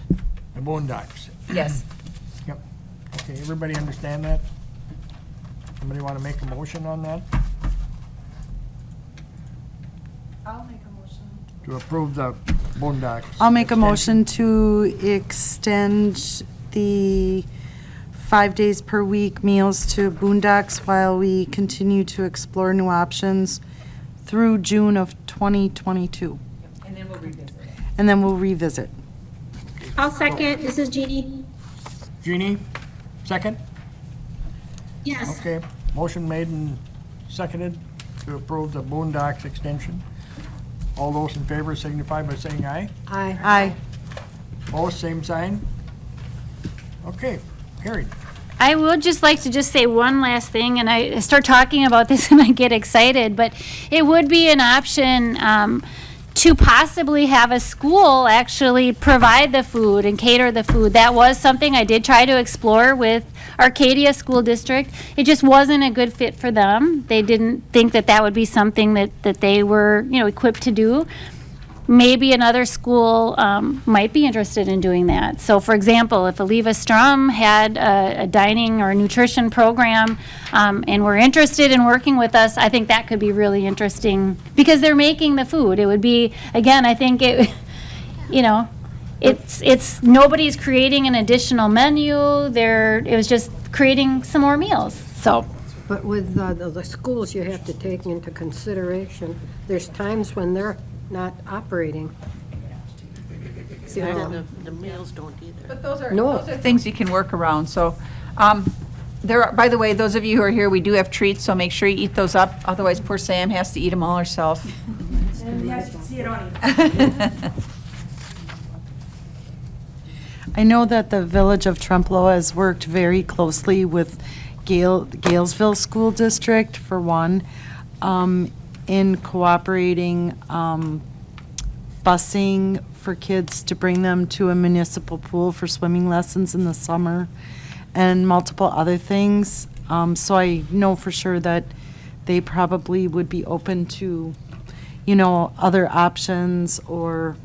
The Boondocks. Yes. Yep. Okay, everybody understand that? Somebody want to make a motion on that? I'll make a motion. To approve the Boondocks? I'll make a extension? motion to extend the 5 days per week meals to Boondocks while we continue to explore new options through June of 2022. And then we'll revisit. And then we'll revisit. I'll second. This is Jeannie. Jeannie, second? Yes. Okay, motion made and seconded to approve the Boondocks extension. All those in favor signify by saying aye. Aye. Aye. Opposed, same sign. Okay, carried. I would just like to just say one last thing, and I start talking about this and I get excited, but it would be an option to possibly have a school actually provide the food and cater the food. That was something I did try to explore with Arcadia School District. It just wasn't a good fit for them. They didn't think that that would be something that they were, equipped to do. Maybe another school might be interested in doing that. So, for example, if Aliva Strum had a dining or nutrition program and were interested in working with us, I think that could be really interesting because they're making the food. It would be, again, I think it's nobody's creating an additional menu. It was just creating some more meals. So. But with the schools, you have to take into consideration, there's times when they're not operating. And then the meals don't either. But those are No. things you can work around. So, by the way, those of you who are here, we do have treats, so make sure you eat those up. Otherwise, poor Sam has to eat them all herself. I know that the Village of Trempealeau has worked very closely with Galesville School District, for one, in cooperating busing for kids to bring them to a municipal pool for swimming lessons in the summer and multiple other things. So I know for sure that they probably would be open to, other options, or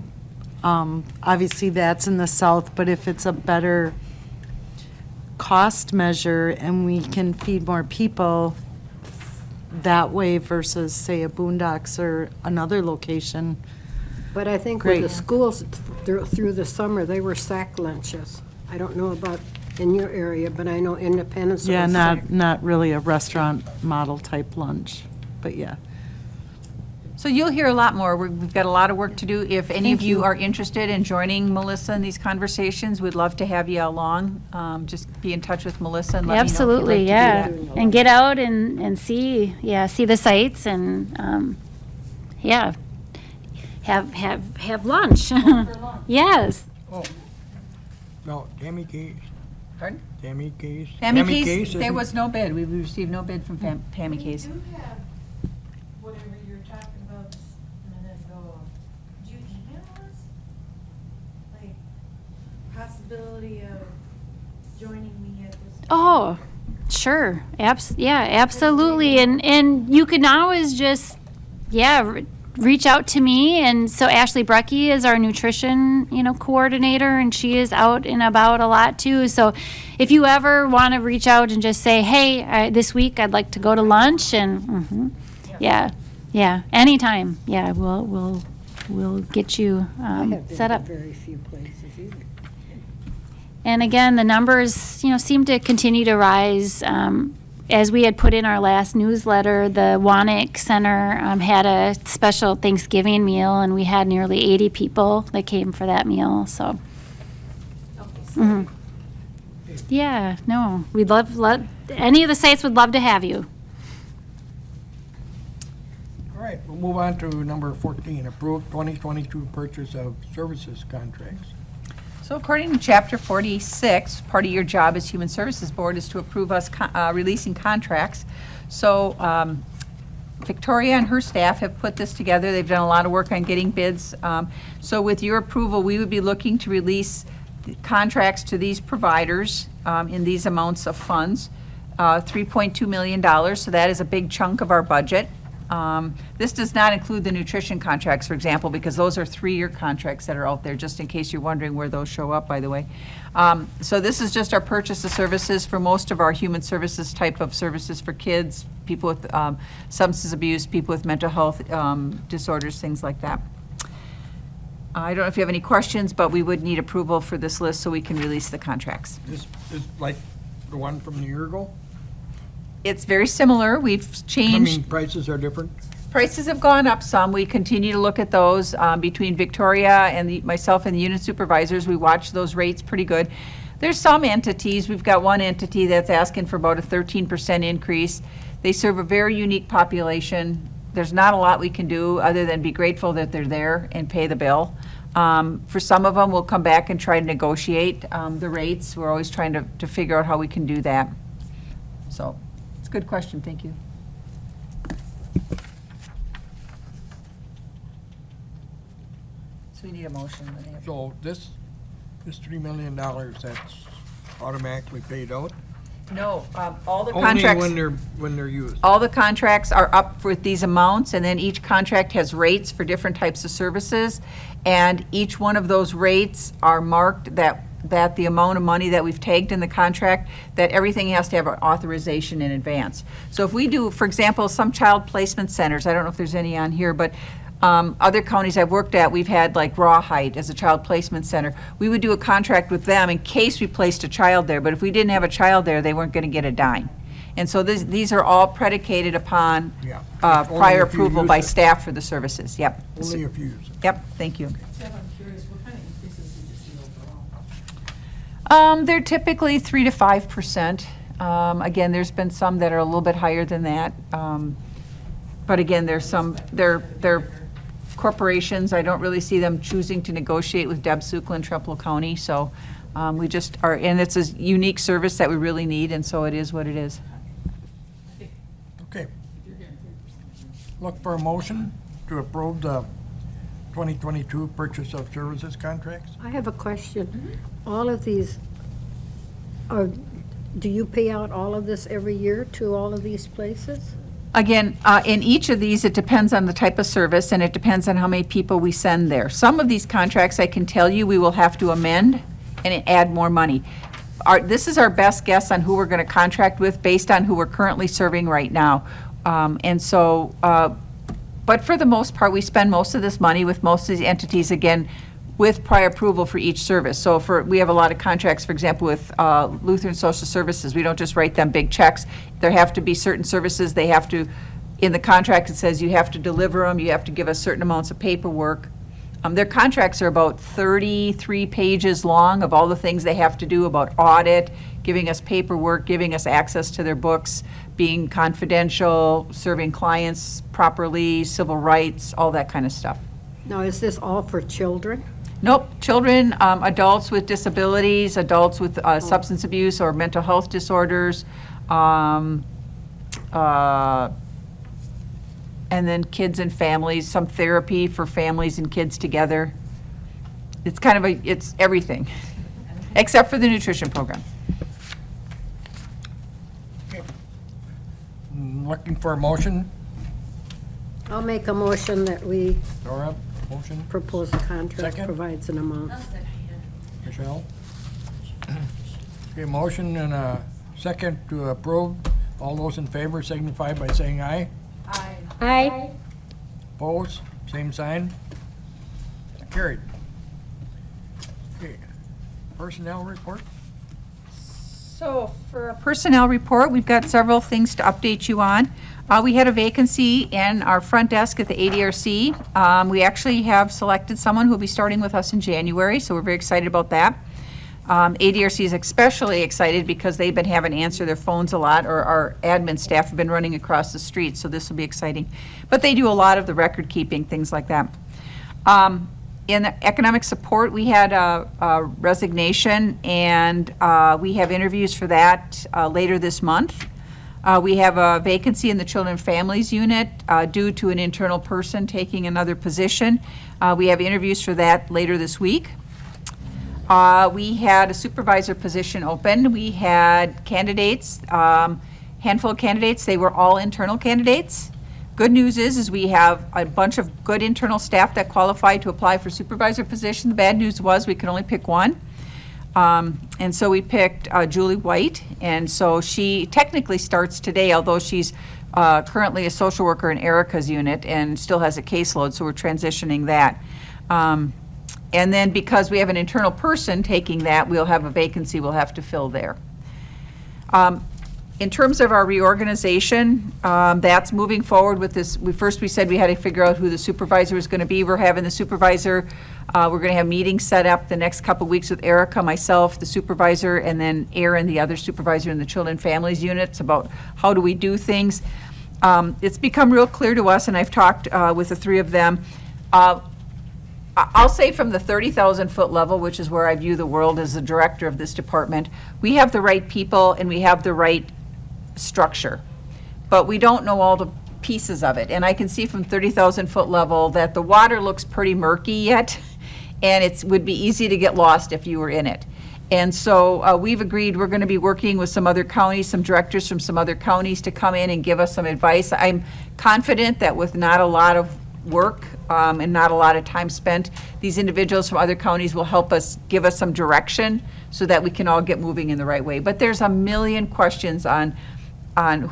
obviously that's in the south, but if it's a better cost measure and we can feed more people that way versus, say, a Boondocks or another location. But I think with the Great. schools through the summer, they were sack lunches. I don't know about in your area, but I know Independence. Yeah, was not really a restaurant model type lunch, but yeah. So you'll hear a lot more. We've got a lot of work to do. If any of Thank you you. are interested in joining Melissa in these conversations, we'd love to have you along. Just be in touch with Melissa and let me know if you'd like Absolutely, to do yeah. that. And get out and see the sights and, have lunch. Yes. Oh, no, Tammy Case. Pardon? Tammy Case. Tammy Case, there isn't- was no bid. We received no bid from Tammy Case. We do have whatever you're talking about just a minute ago. Did you email us? Like, possibility of joining me at this? Oh, sure. Absolutely. And you can always just, reach out to me. And so Ashley Brecky is our nutrition, coordinator, and she is out and about a lot too. So if you ever want to reach out and just say, hey, this week I'd like to go to lunch, and anytime. Yeah, we'll get you I have been set to up. very few places either. And again, the numbers, you know, seem to continue to rise. As we had put in our last newsletter, the Wanik Center had a special Thanksgiving meal, and we had nearly 80 people that came for that meal, so. Mhm. Yeah, no, we'd love, any of the sites would love to have you. All right, we'll move on to number 14, approved 2022 purchase of services contracts. So according to Chapter 46, part of your job as Human Services Board is to approve us releasing contracts. So Victoria and her staff have put this together. They've done a lot of work on getting bids. So with your approval, we would be looking to release contracts to these providers in these amounts of funds, $3.2 million. So that is a big chunk of our budget. This does not include the nutrition contracts, for example, because those are 3-year contracts that are out there, just in case you're wondering where those show up, by the way. So this is just our purchase of services for most of our human services type of services for kids, people with substance abuse, people with mental health disorders, things like that. I don't know if you have any questions, but we would need approval for this list so we can release the contracts. This is like the one from a year ago? It's very similar. We've I changed. mean, prices are different? Prices have gone up some. We continue to look at those between Victoria and myself and the unit supervisors. We watch those rates pretty good. There's some entities. We've got one entity that's asking for about a 13% increase. They serve a very unique population. There's not a lot we can do other than be grateful that they're there and pay the bill. For some of them, we'll come back and try to negotiate the rates. We're always trying to figure out how we can do that. So it's a good question. Thank you. So we need a motion. So this $3 million, that's automatically paid out? No, all the contracts. Only when they're used? All the contracts are up with these amounts, and then each contract has rates for different types of services. And each one of those rates are marked that the amount of money that we've tagged in the contract, that everything has to have an authorization in advance. So if we do, for example, some child placement centers, I don't know if there's any on here, but other counties I've worked at, we've had like Rawhide as a child placement center. We would do a contract with them in case we placed a child there, but if we didn't have a child there, they weren't going to get a dime. And so these are all predicated upon prior approval by staff for the services. Yep. Only if you use it. Yep, thank you. Deb, I'm curious, what kind of increases did you see overall? They're typically 3 to 5%. Again, there's been some that are a little bit higher than that. But again, there's some, they're corporations. I don't really see them choosing to negotiate with Tchcc and Trempealeau County. So we just are, and it's a unique service that we really need, and so it is what it is. Okay. Look for a motion to approve the 2022 purchase of services contracts. I have a question. All of these, do you pay out all of this every year to all of these places? Again, in each of these, it depends on the type of service, and it depends on how many people we send there. Some of these contracts, I can tell you, we will have to amend and add more money. This is our best guess on who we're going to contract with based on who we're currently serving right now. And so, but for the most part, we spend most of this money with most of these entities, again, with prior approval for each service. So we have a lot of contracts, for example, with Lutheran Social Services. We don't just write them big checks. There have to be certain services they have to, in the contract it says you have to deliver them, you have to give us certain amounts of paperwork. Their contracts are about 33 pages long of all the things they have to do about audit, giving us paperwork, giving us access to their books, being confidential, serving clients properly, civil rights, all that kind of stuff. Now, is this all for children? Nope, children, adults with disabilities, adults with substance abuse or mental health disorders, and then kids and families, some therapy for families and kids together. It's kind of it's everything, except for the nutrition program. Looking for a motion. I'll make a motion that we Dora, motion. propose a contract Second. provides an amount. Michelle? Okay, motion and a second to approve. All those in favor signify by saying aye. Aye. Aye. Opposed? Same sign. Carried. Okay, personnel report? So for a personnel report, we've got several things to update you on. We had a vacancy in our front desk at the ADRC. We actually have selected someone who will be starting with us in January, so we're very excited about that. ADRC is especially excited because they've been having to answer their phones a lot, or our admin staff have been running across the street, so this will be exciting. But they do a lot of the record keeping, things like that. In economic support, we had a resignation, and we have interviews for that later this month. We have a vacancy in the Children and Families Unit due to an internal person taking another position. We have interviews for that later this week. We had a supervisor position open. We had candidates, handful of candidates. They were all internal candidates. Good news is we have a bunch of good internal staff that qualified to apply for supervisor position. The bad news was we could only pick one. And so we picked Julie White, and so she technically starts today, although she's currently a social worker in Adrc's unit and still has a caseload, so we're transitioning that. And then because we have an internal person taking that, we'll have a vacancy we'll have to fill there. In terms of our reorganization, that's moving forward with this. We said we had to figure out who the supervisor was going to be. We're having the supervisor, we're going to have meetings set up the next couple weeks with Adrc, myself, the supervisor, and then Aaron, the other supervisor in the Children and Families units, about how do we do things. It's become real clear to us, and I've talked with the three of them. I'll say from the 30,000 foot level, which is where I view the world as the director of this department, we have the right people and we have the right structure, but we don't know all the pieces of it. And I can see from 30,000 foot level that the water looks pretty murky yet, and it would be easy to get lost if you were in it. And so we've agreed we're going to be working with some other counties, some directors from some other counties to come in and give us some advice. I'm confident that with not a lot of work and not a lot of time spent, these individuals from other counties will help us, give us some direction so that we can all get moving in the right way. But there's a million questions on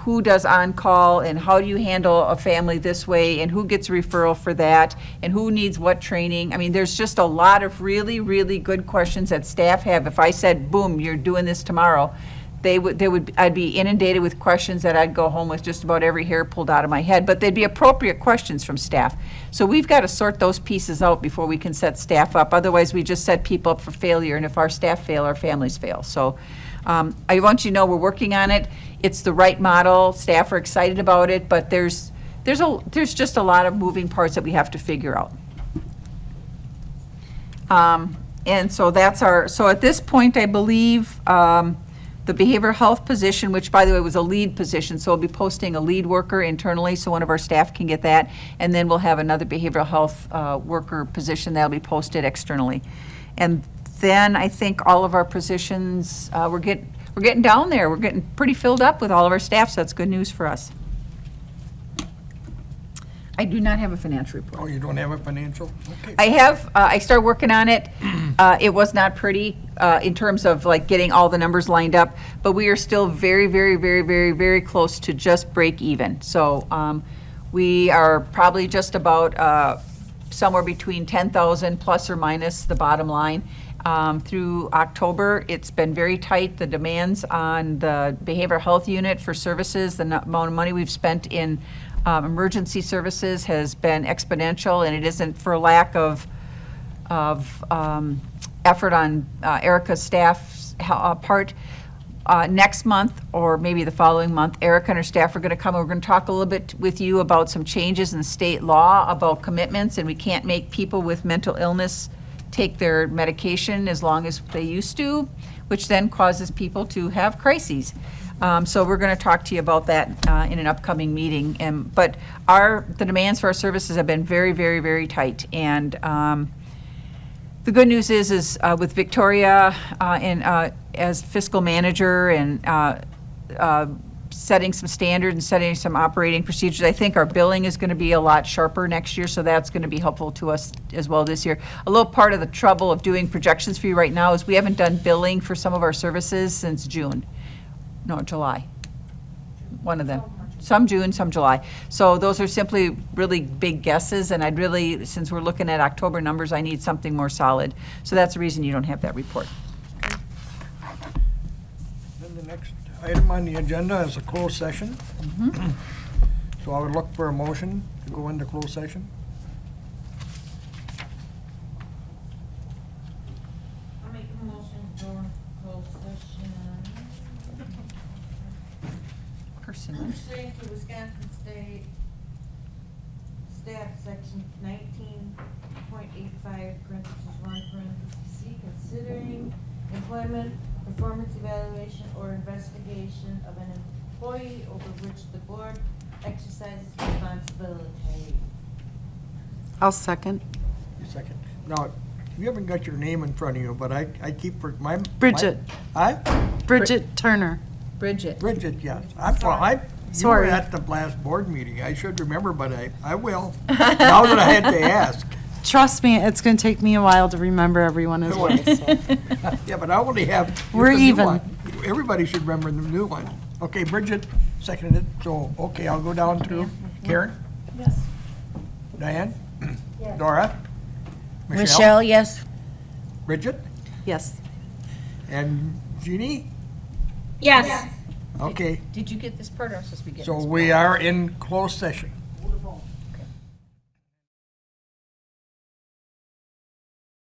who does on-call and how do you handle a family this way and who gets a referral for that and who needs what training. I mean, there's just a lot of really, really good questions that staff have. If I said, boom, you're doing this tomorrow, I'd be inundated with questions that I'd go home with just about every hair pulled out of my head, but they'd be appropriate questions from staff. So we've got to sort those pieces out before we can set staff up. Otherwise, we just set people up for failure, and if our staff fail, our families fail. So I want you to know we're working on it. It's the right model. Staff are excited about it, but there's just a lot of moving parts that we have to figure out. And so so at this point, I believe the behavioral health position, which by the way was a lead position, so we'll be posting a lead worker internally so one of our staff can get that, and then we'll have another behavioral health worker position that'll be posted externally. And then I think all of our positions, we're getting down there. We're getting pretty filled up with all of our staff, so that's good news for us. I do not have a financial report. Oh, you don't have a financial? Okay. I have, I started working on it. It was not pretty in terms of like getting all the numbers lined up, but we are still very, very, very, very, very close to just break even. So we are probably just about somewhere between 10,000 plus or minus the bottom line. Through October, it's been very tight. The demands on the behavioral health unit for services, the amount of money we've spent in emergency services has been exponential, and it isn't for lack of effort on Adrc's staff's part. Next month, or maybe the following month, Adrc and her staff are going to come. We're going to talk a little bit with you about some changes in state law about commitments, and we can't make people with mental illness take their medication as long as they used to, which then causes people to have crises. So we're going to talk to you about that in an upcoming meeting. But the demands for our services have been very, very, very tight. And the good news is with Victoria as fiscal manager and setting some standards and setting some operating procedures, I think our billing is going to be a lot sharper next year, so that's going to be helpful to us as well this year. A little part of the trouble of doing projections for you right now is we haven't done billing for some of our services since July. One of them. Some June, some July. So those are simply really big guesses, and I'd really, since we're looking at October numbers, I need something more solid. So that's the reason you don't have that report. Then the the next item on the agenda is a closed session. So I would look for a motion to go into closed session. I'll make a motion for closed session. Personnel. Pursuant to Wisconsin State Stat Section 19.85, parentheses 1, parentheses C, considering employment, performance evaluation, or investigation of an employee over which the board exercises responsibility. I'll second. You second. Now, you haven't got your name in front of you, but I keep, my. Bridget. Huh? Bridget Turner. Bridget. Bridget, yes. You were Sorry. at the last board meeting. I should remember, but I will. Now that I had to ask. Trust me, it's going to take me a while to remember everyone as well. So. Yeah, but I only have. We're the new even. one. Everybody should remember the new one. Okay, Bridget seconded it, so, okay, I'll go down to Karen? Yes. Diane? Dora? Michelle, yes. Bridget? Yes. And Jeannie? Yes. Okay, Did you get this part or am I supposed to be getting so this? we are in closed session.